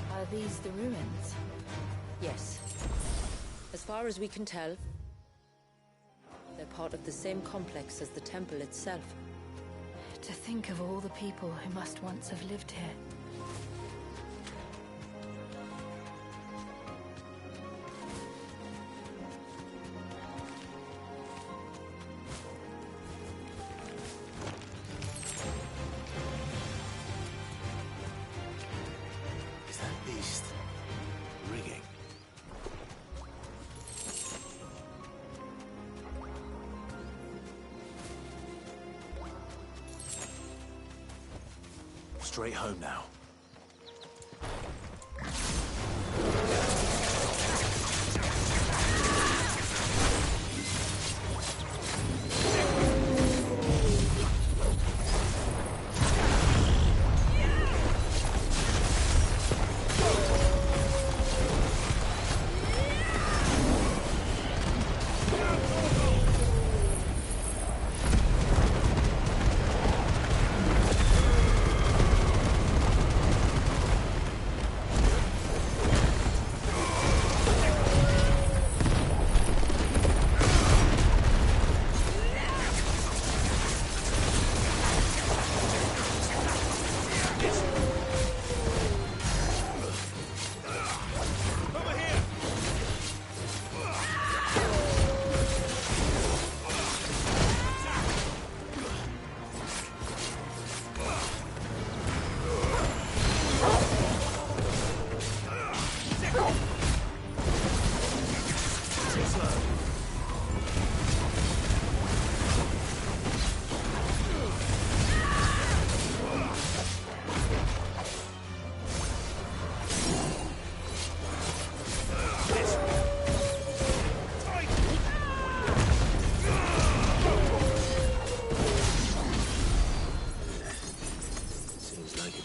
Are these the ruins? Yes. As far as we can tell, they're part of the same complex as the temple itself. To think of all the people who must once have lived here. Is that beast rigging? Straight home now.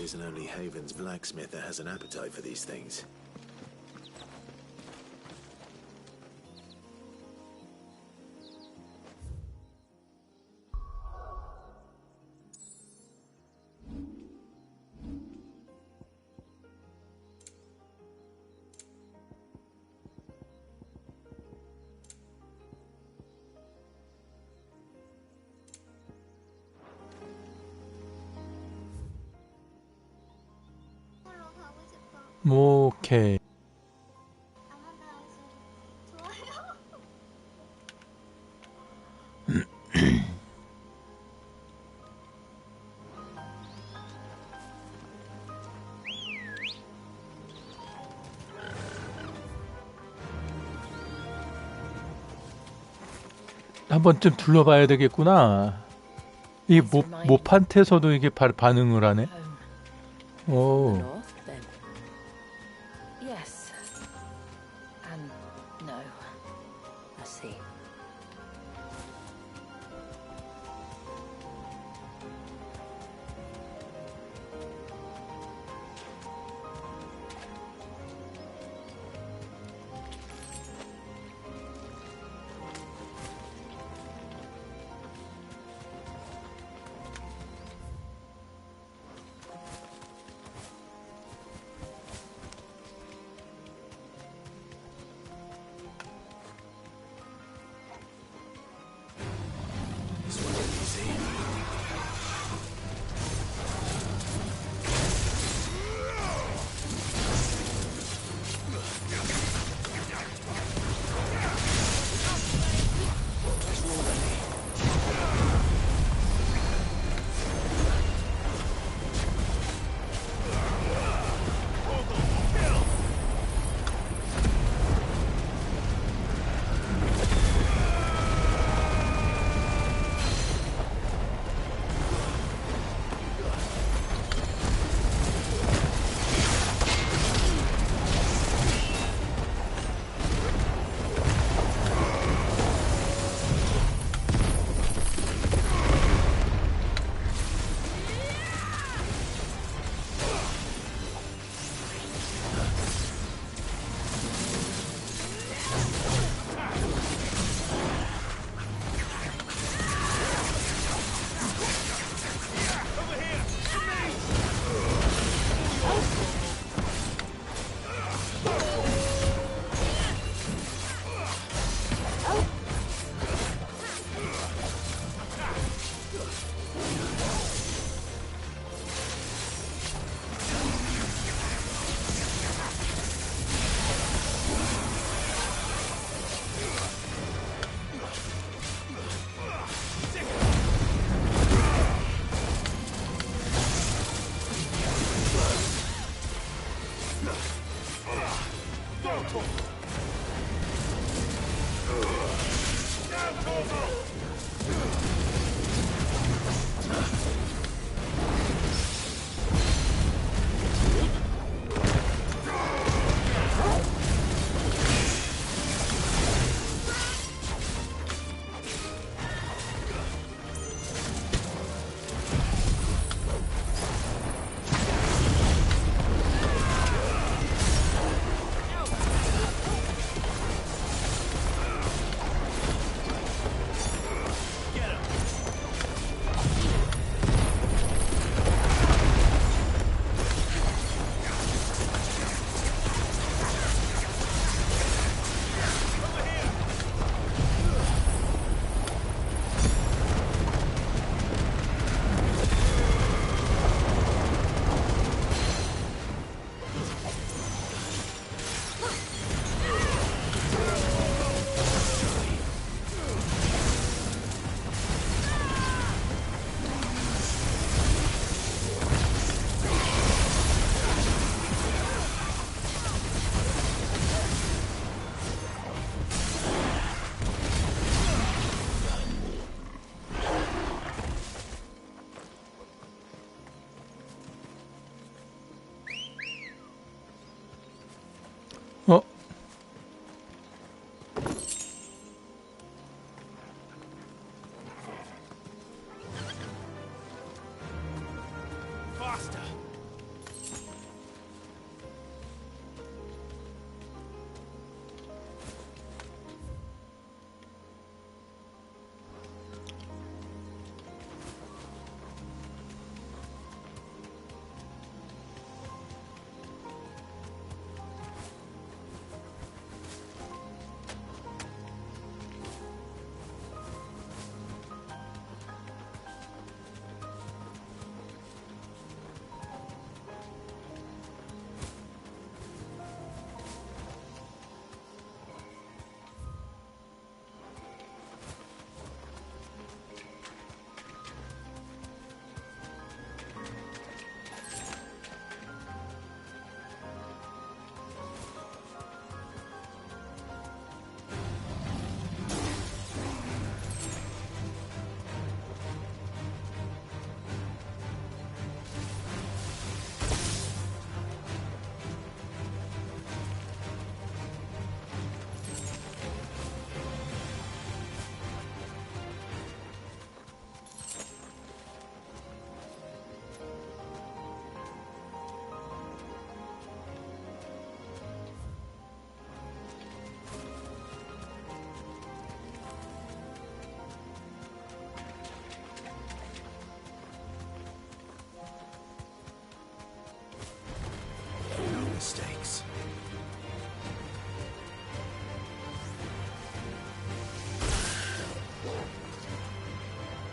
Isn't only Haven's blacksmith that has an appetite for these things. 오케이. 한 번쯤 둘러봐야 되겠구나. 이 모판테서도 이게 반응을 하네. 오. Yes. And no. I see.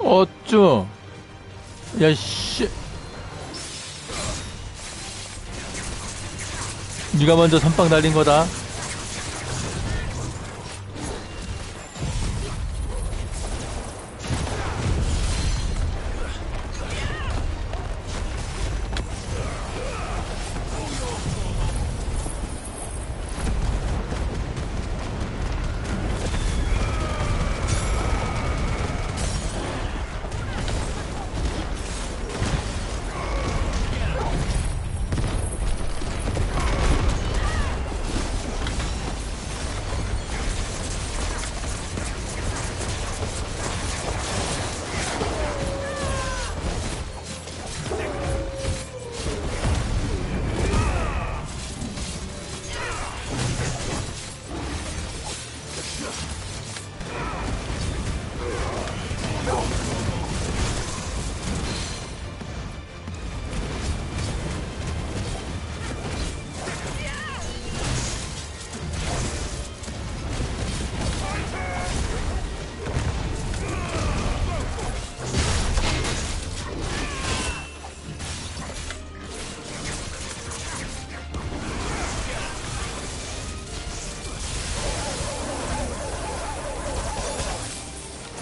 어쭈. 야씨. 네가 먼저 선빵 날린 거다.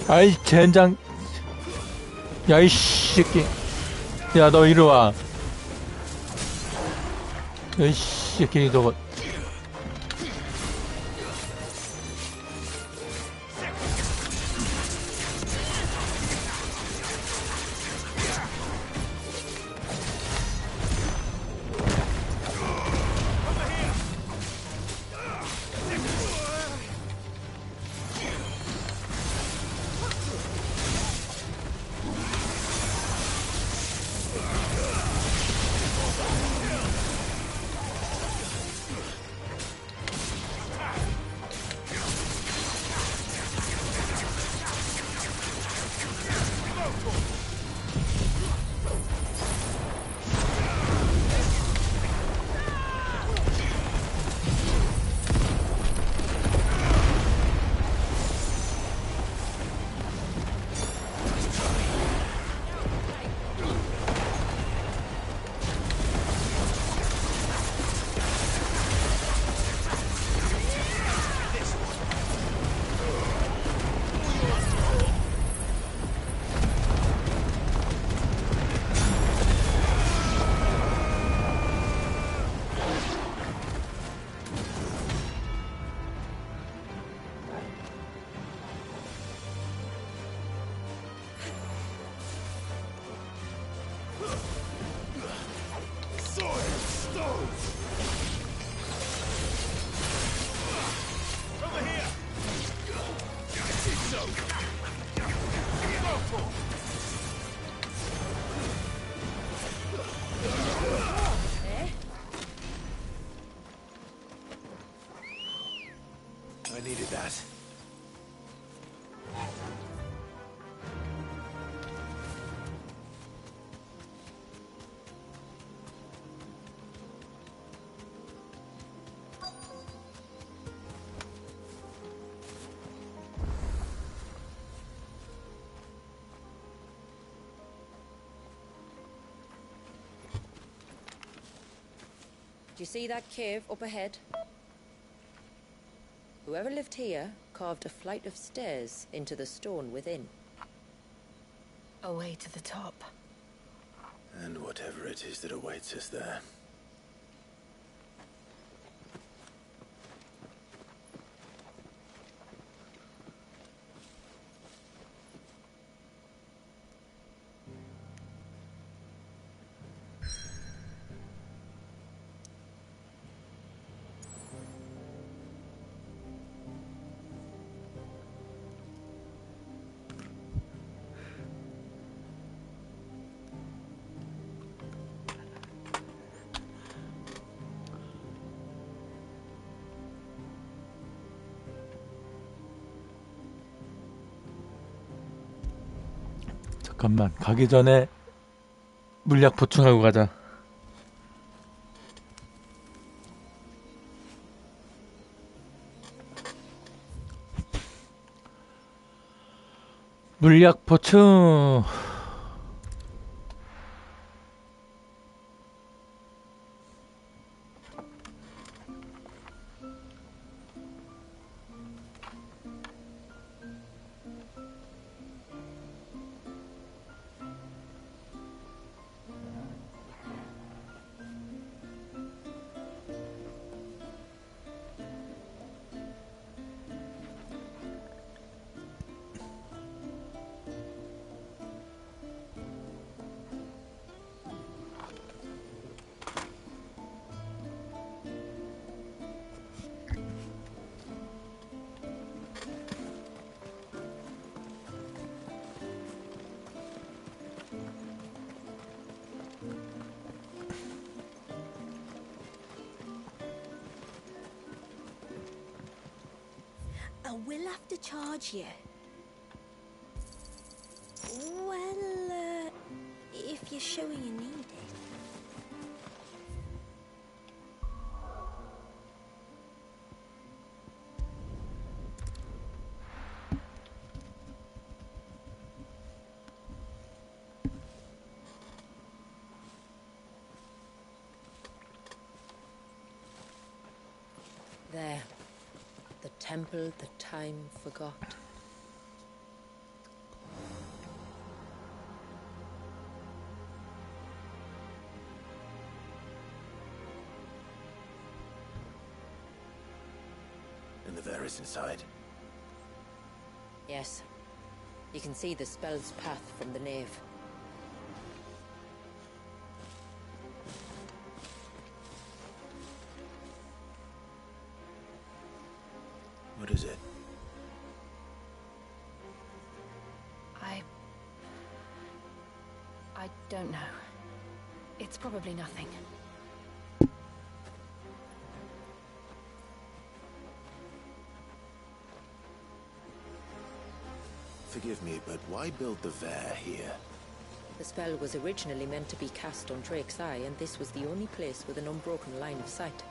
아이 젠장. 야이 새끼. 야 너 이리 와. 야이 새끼 저거. I needed that. Do you see that cave up ahead? Whoever lived here carved a flight of stairs into the stone within. A way to the top. And whatever it is that awaits us there. 잠깐만, 가기 전에 물약 보충하고 가자. 물약 보충. I will have to charge you. Well, if you're sure you need it. There. The temple the time forgot. And the Varus inside? Yes. You can see the spell's path from the nave. What is it? I don't know. It's probably nothing. Forgive me, but why build the Var here? The spell was originally meant to be cast on Drake's Eye, and this was the only place with an unbroken line of sight.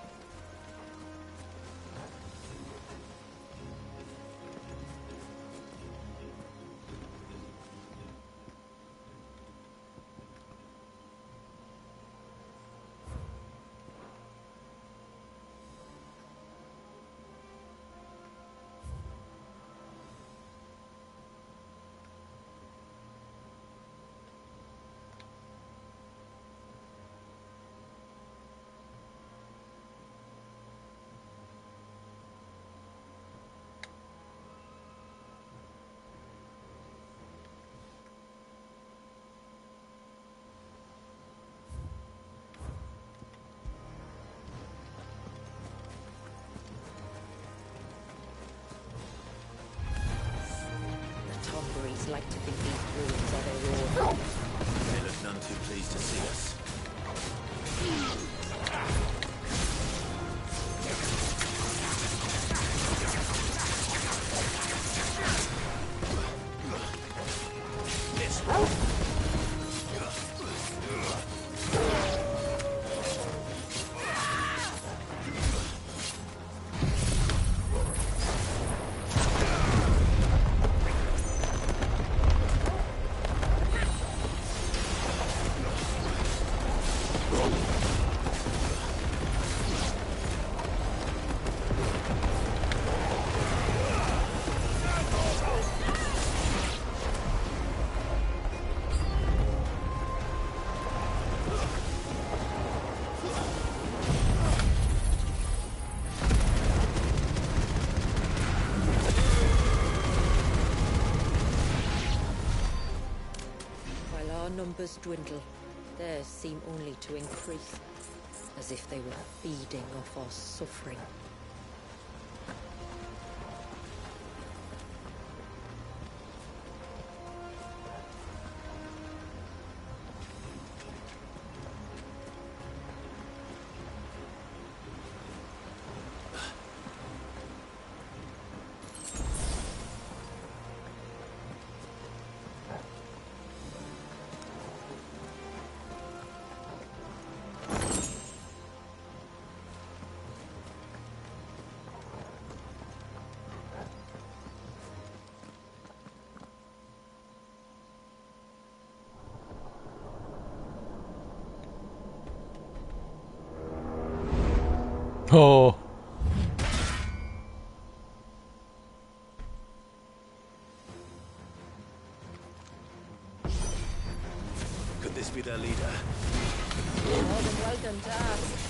Like to think these ruins are their own. They look none too pleased to see us. Numbers dwindle, theirs seem only to increase, as if they were feeding off our suffering. Could this be their leader? More than welcome to us.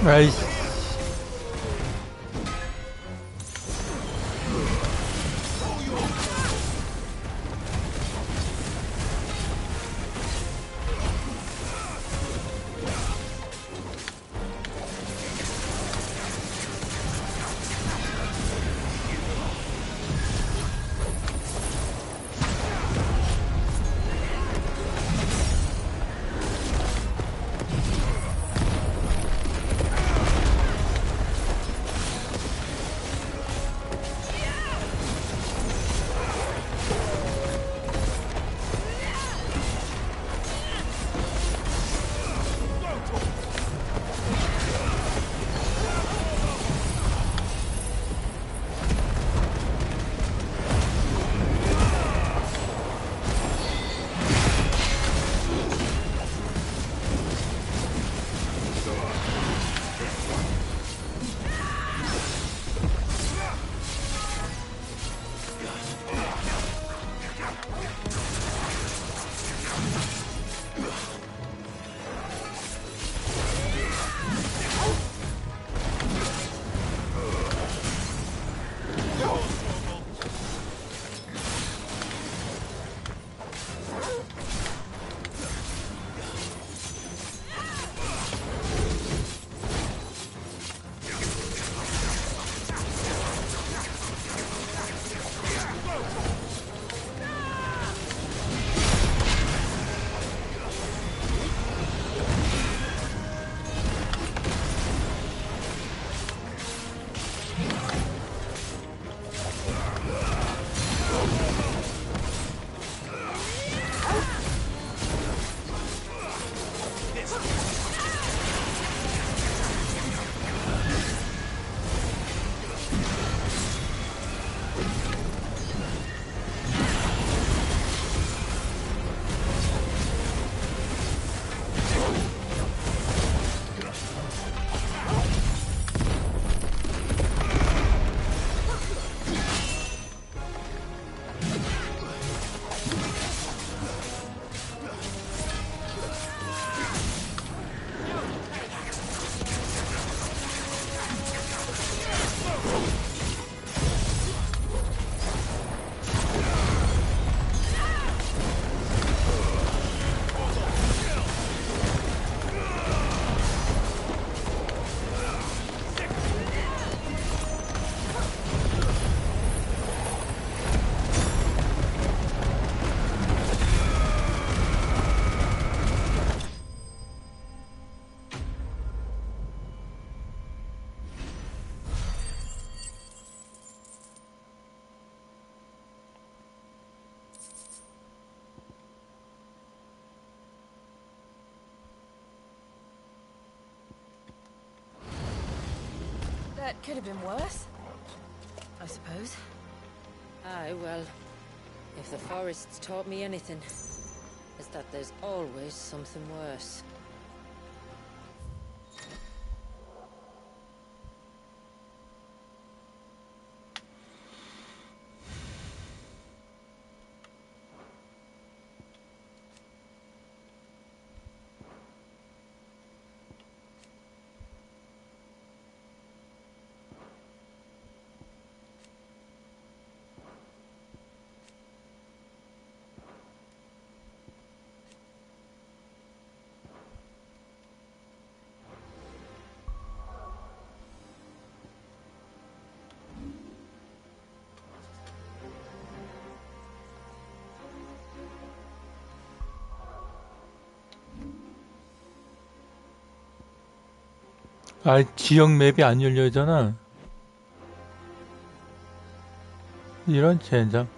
아이씨. That could have been worse, I suppose. Aye, well, if the forest's taught me anything, it's that there's always something worse. 아, 지역 맵이 안 열려잖아. 이런 젠장.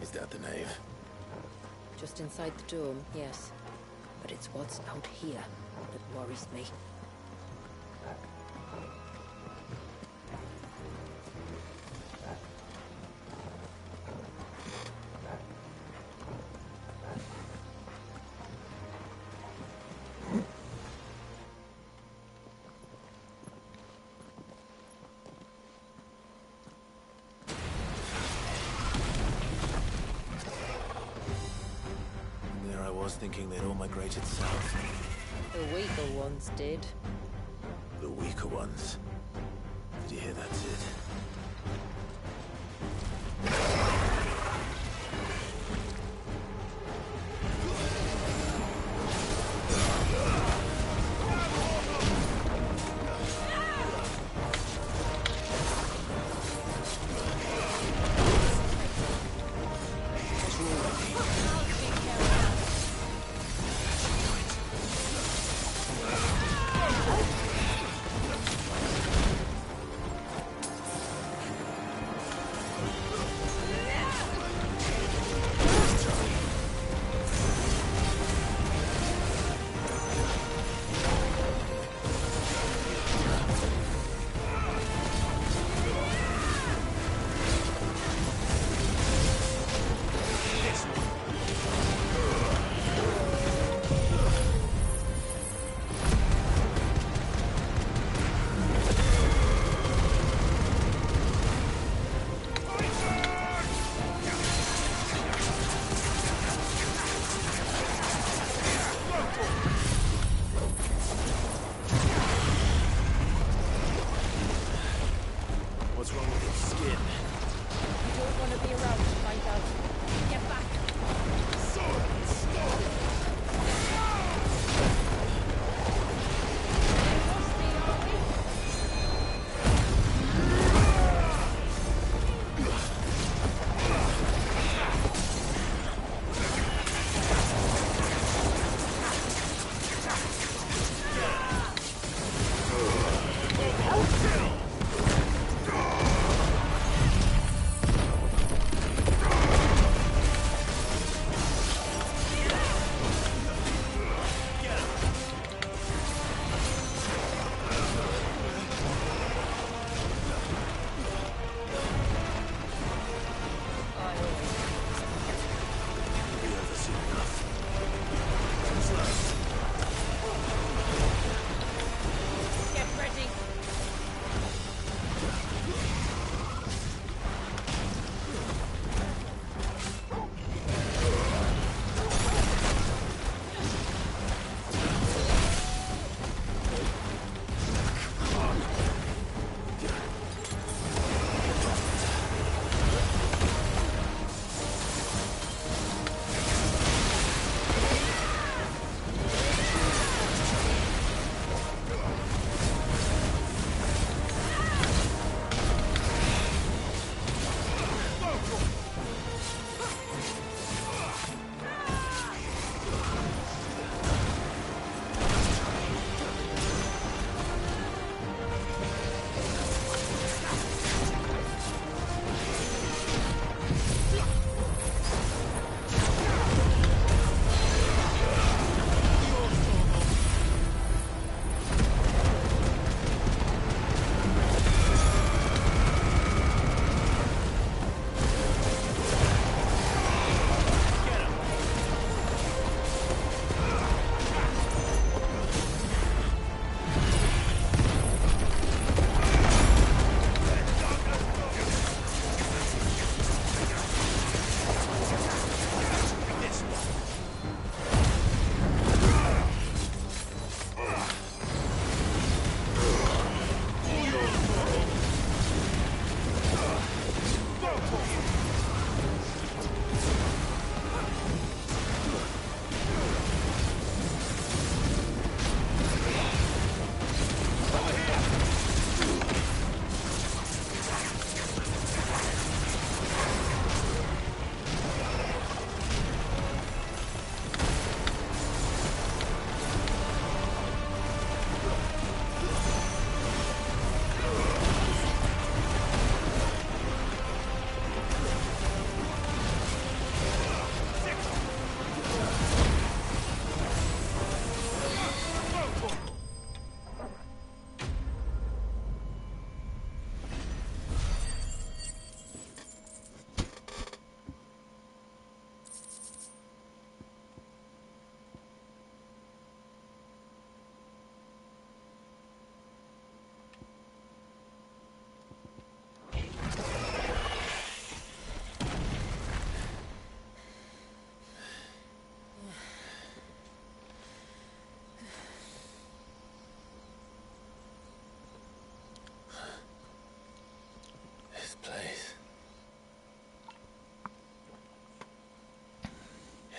Is that the nave? Just inside the dome, yes. But it's what's out here that worries me. There I was thinking they'd all migrated south. The weaker ones did. The weaker ones. Did you hear that, Sid?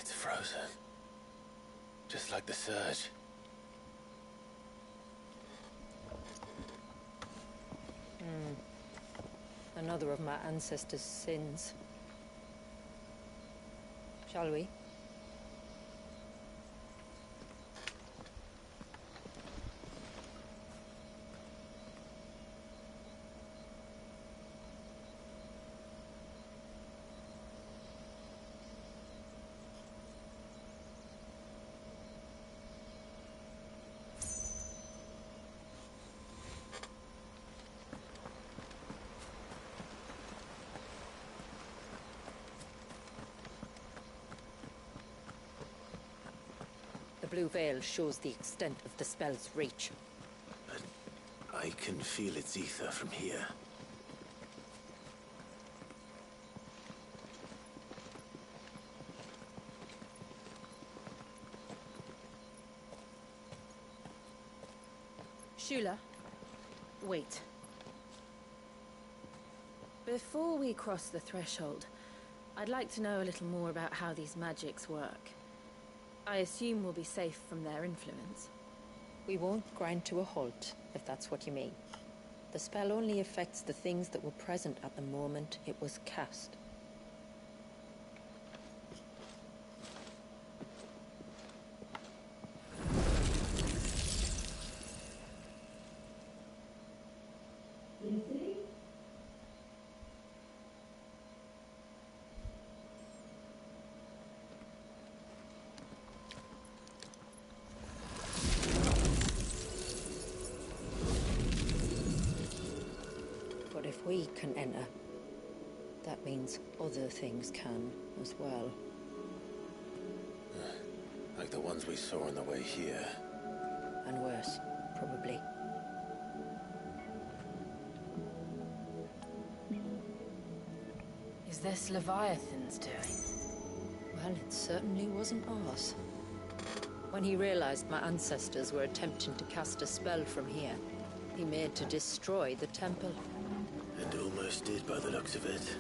It's frozen. Just like the surge. Another of my ancestors' sins. Shall we? The blue veil shows the extent of the spell's reach. But I can feel its ether from here. Shula, wait. Before we cross the threshold, I'd like to know a little more about how these magics work. I assume we'll be safe from their influence. We won't grind to a halt, if that's what you mean. The spell only affects the things that were present at the moment it was cast. If we can enter, that means other things can as well. Like the ones we saw on the way here. And worse, probably. Is this Leviathan's doing? Well, it certainly wasn't ours. When he realized my ancestors were attempting to cast a spell from here, he made to destroy the temple. And almost did by the looks of it.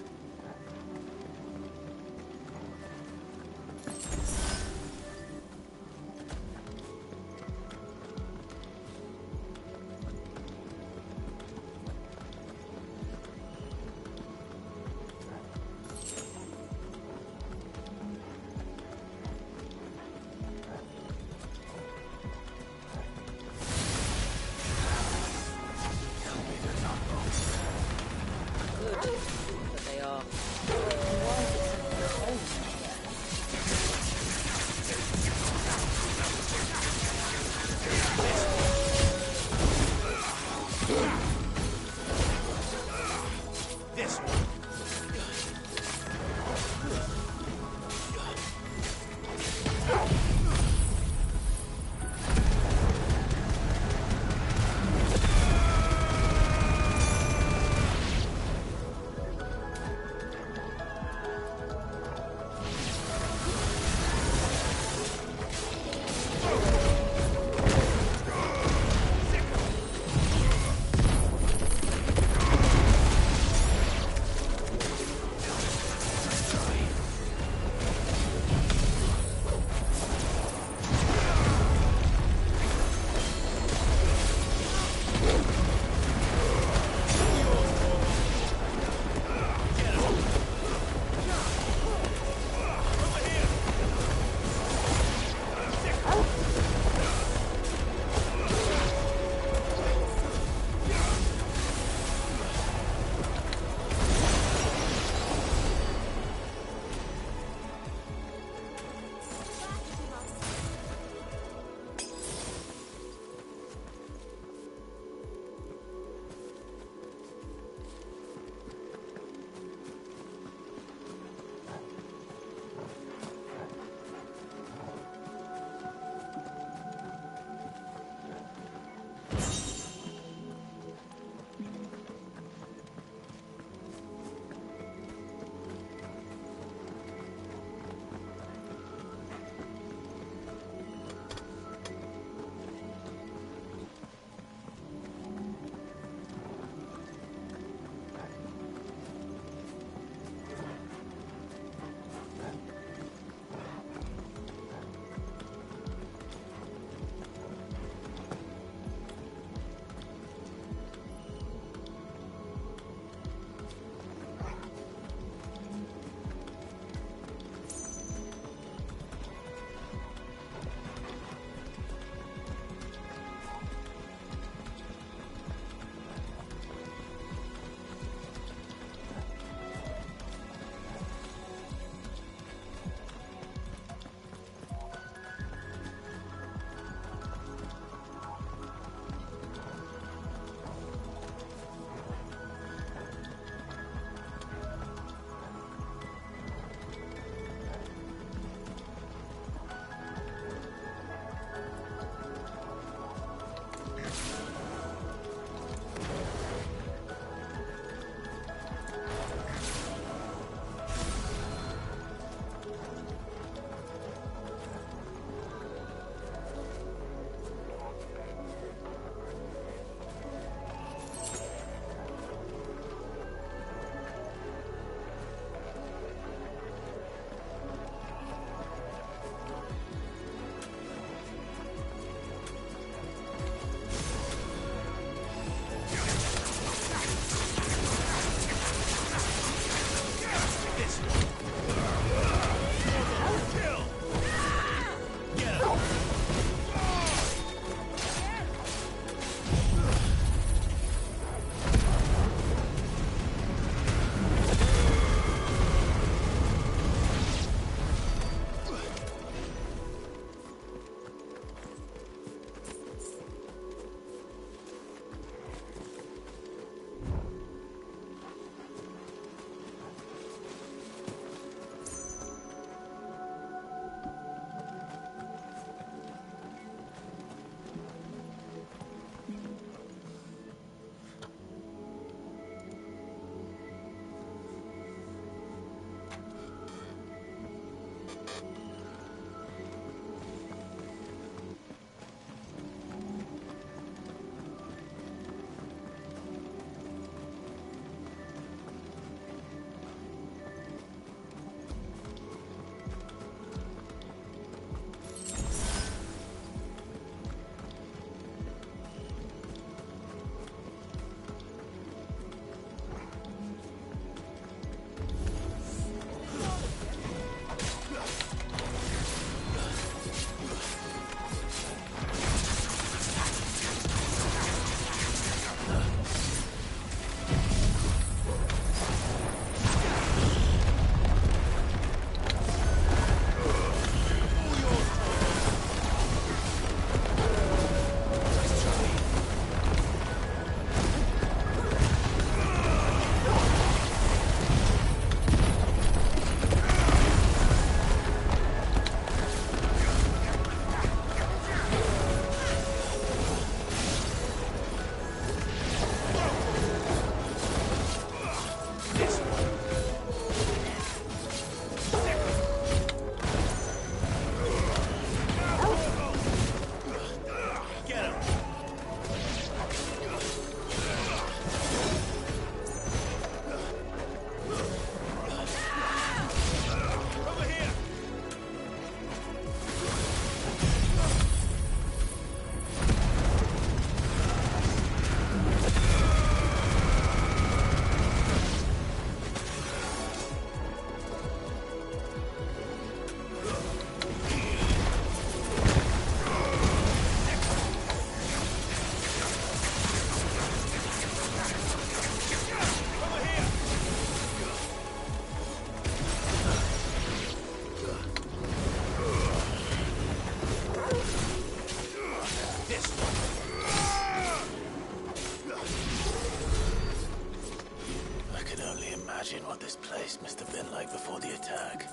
attack.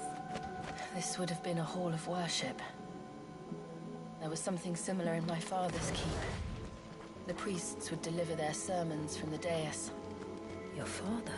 This would have been a hall of worship. There was something similar in my father's keep. The priests would deliver their sermons from the dais. Your father?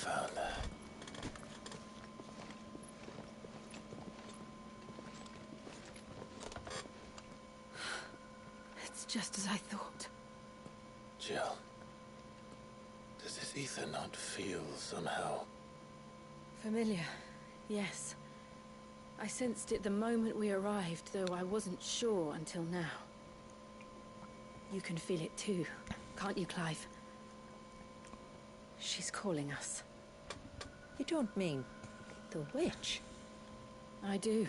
found her. It's just as I thought. Jill, does this ether not feel somehow? Familiar, yes. I sensed it the moment we arrived, though I wasn't sure until now. You can feel it too, can't you, Clive? She's calling us. You don't mean the witch? I do.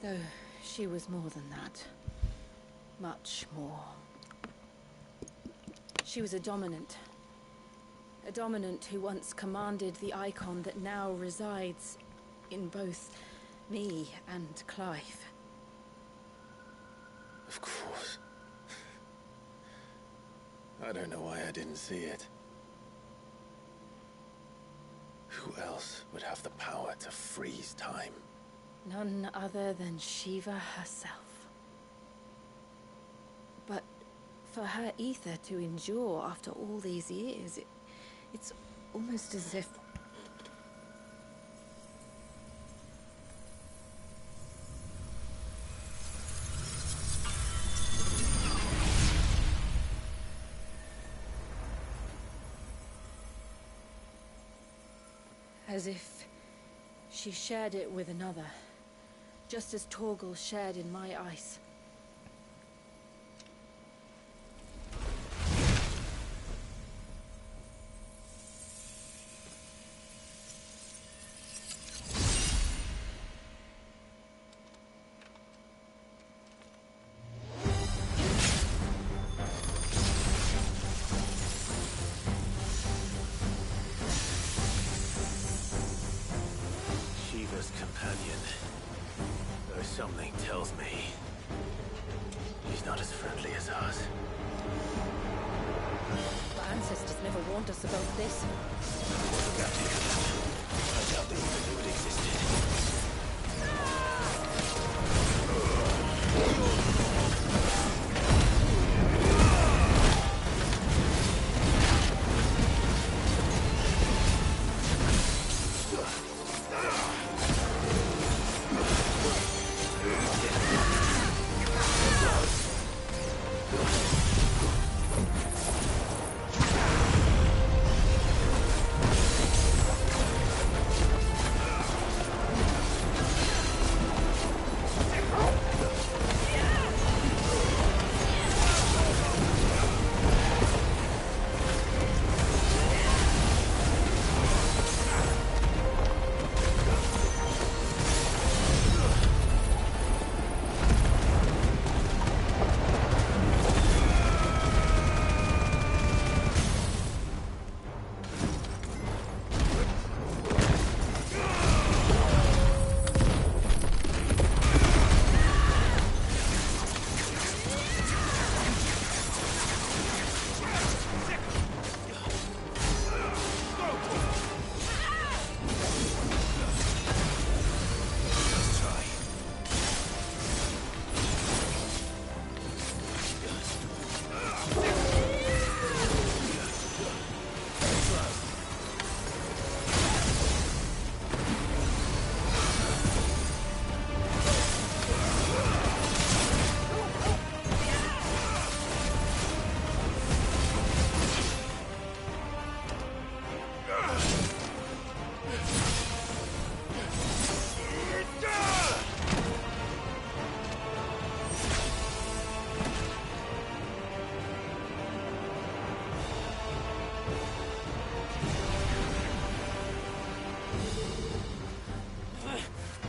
Though she was more than that. Much more. She was a dominant. A dominant who once commanded the icon that now resides in both me and Clive. Of course. I don't know why I didn't see it. Who else would have the power to freeze time? None other than Shiva herself. But for her ether to endure after all these years, it's almost as if... As if she shared it with another, just as Torgal shared in my ice. Companion. Though something tells me he's not as friendly as ours. Our ancestors never warned us about this. I doubt they even knew it existed.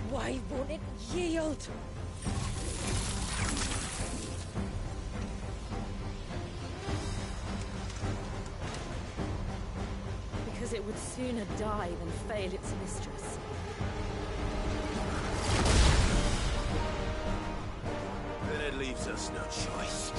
Why won't it yield? Because it would sooner die than fail its mistress. Then it leaves us no choice.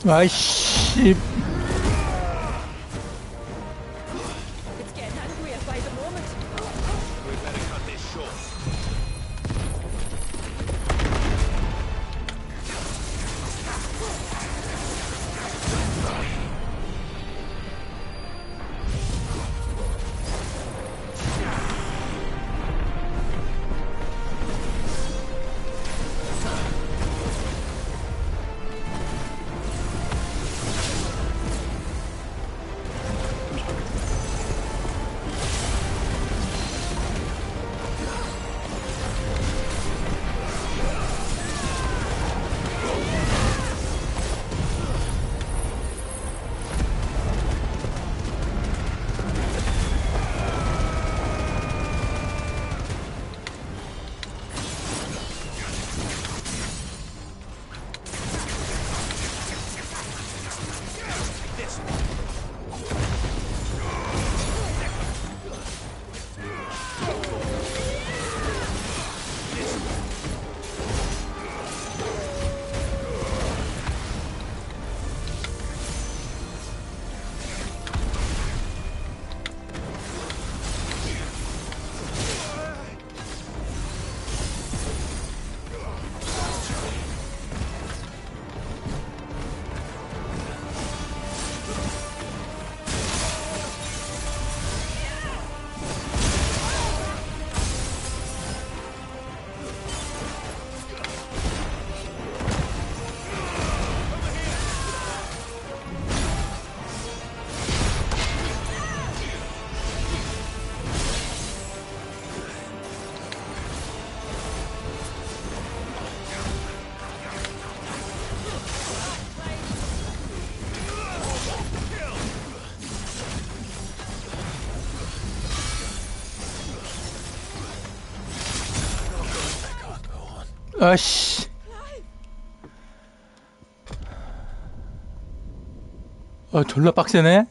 아이씨. It's getting angrier by the moment. We better cut this short. 아씨. 졸라 빡세네.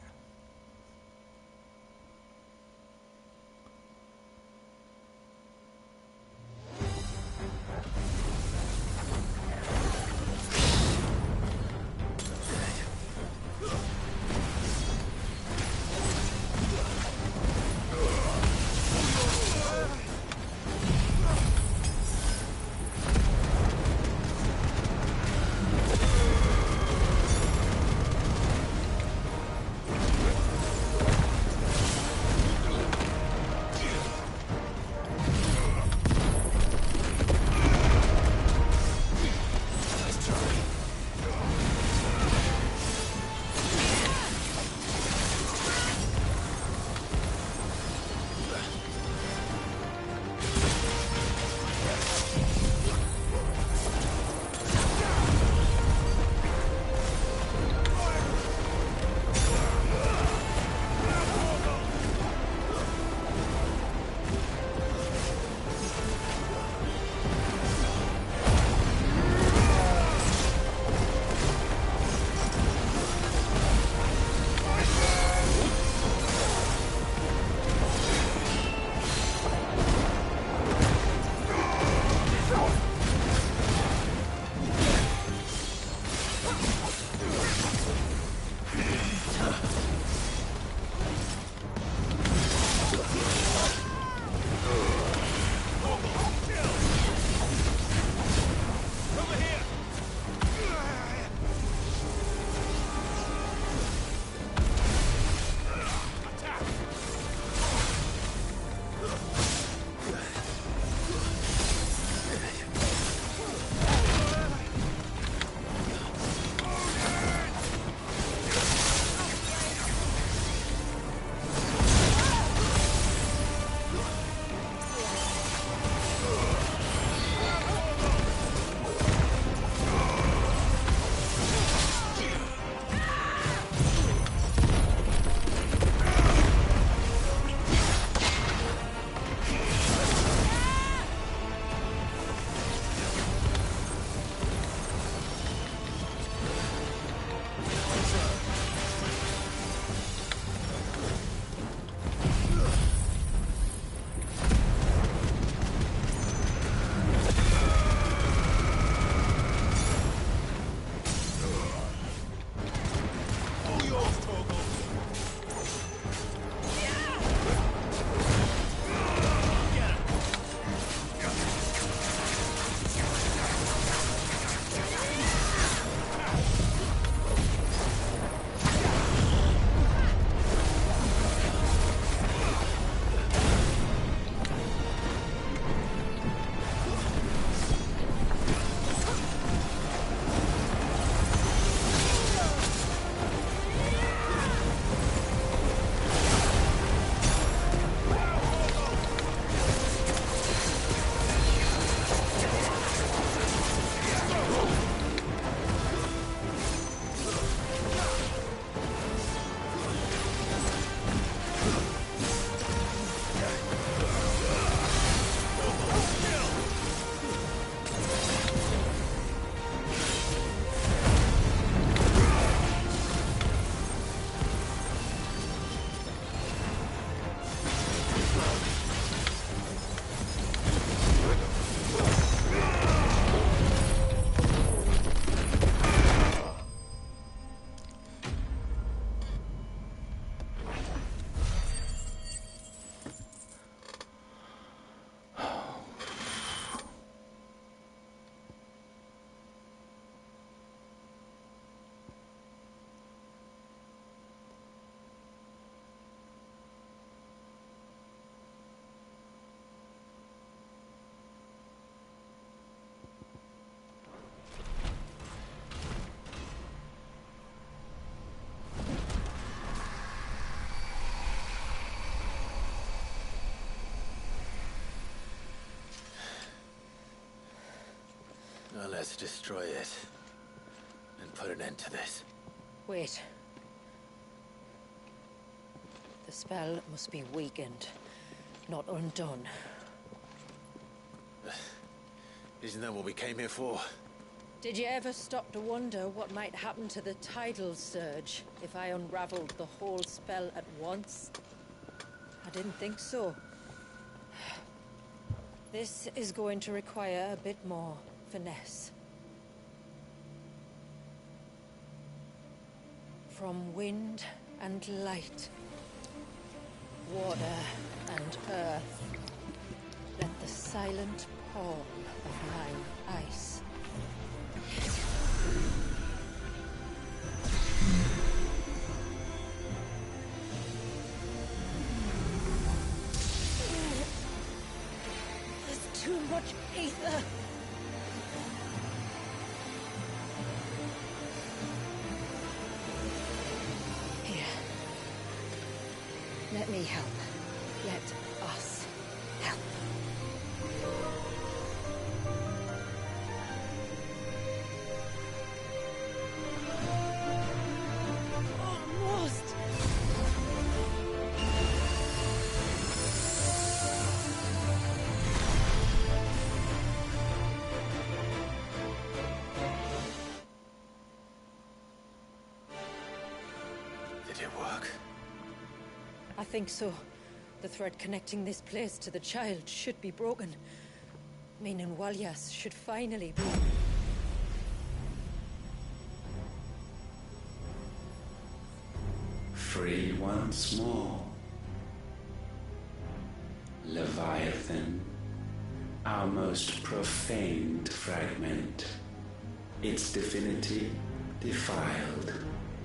Now let's destroy it and put an end to this. Wait. The spell must be weakened, not undone. Isn't that what we came here for? Did you ever stop to wonder what might happen to the tidal surge if I unraveled the whole spell at once? I didn't think so. This is going to require a bit more finesse. From wind and light, water and earth, let the silent palm of mine ice. There's too much ether. Here. Let me help. Let us help. Almost. Did it work? I think so. The thread connecting this place to the child should be broken. Meaning Walyas should finally be... Free once more. Leviathan, our most profaned fragment, its divinity defiled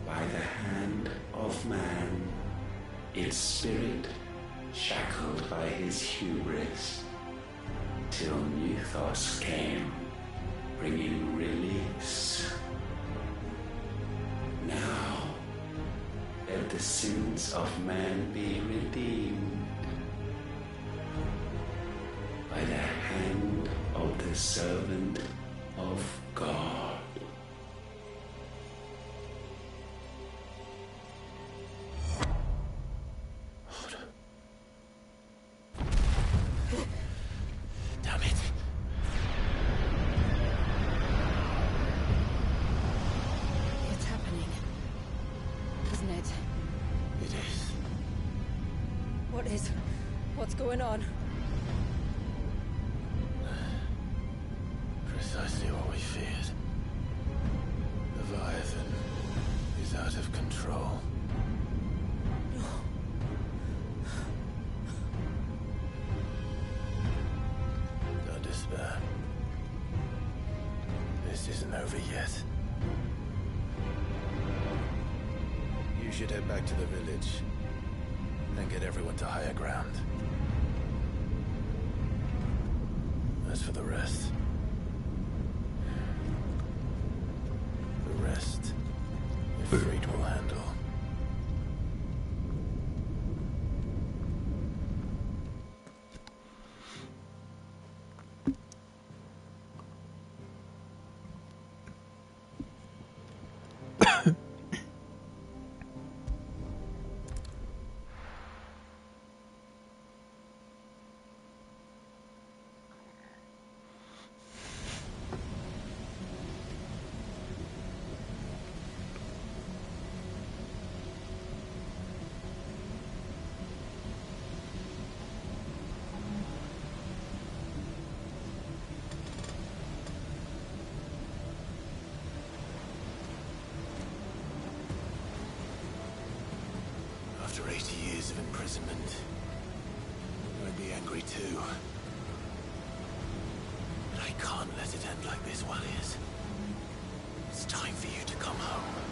by the hand of man, its spirit shackled by his hubris, till Mythos came, bringing release. Now, let the sins of man be redeemed by the hand of the servant of God. Damn it. It's happening. Isn't it? It is. What is? What's going on? Precisely what we feared. Leviathan is out of control. Don't despair. This isn't over yet. You should head back to the village and get everyone to higher ground. As for the rest, Ifrit will handle. After 80 years of imprisonment, I'd be angry too. But I can't let it end like this, Walyas. It's time for you to come home.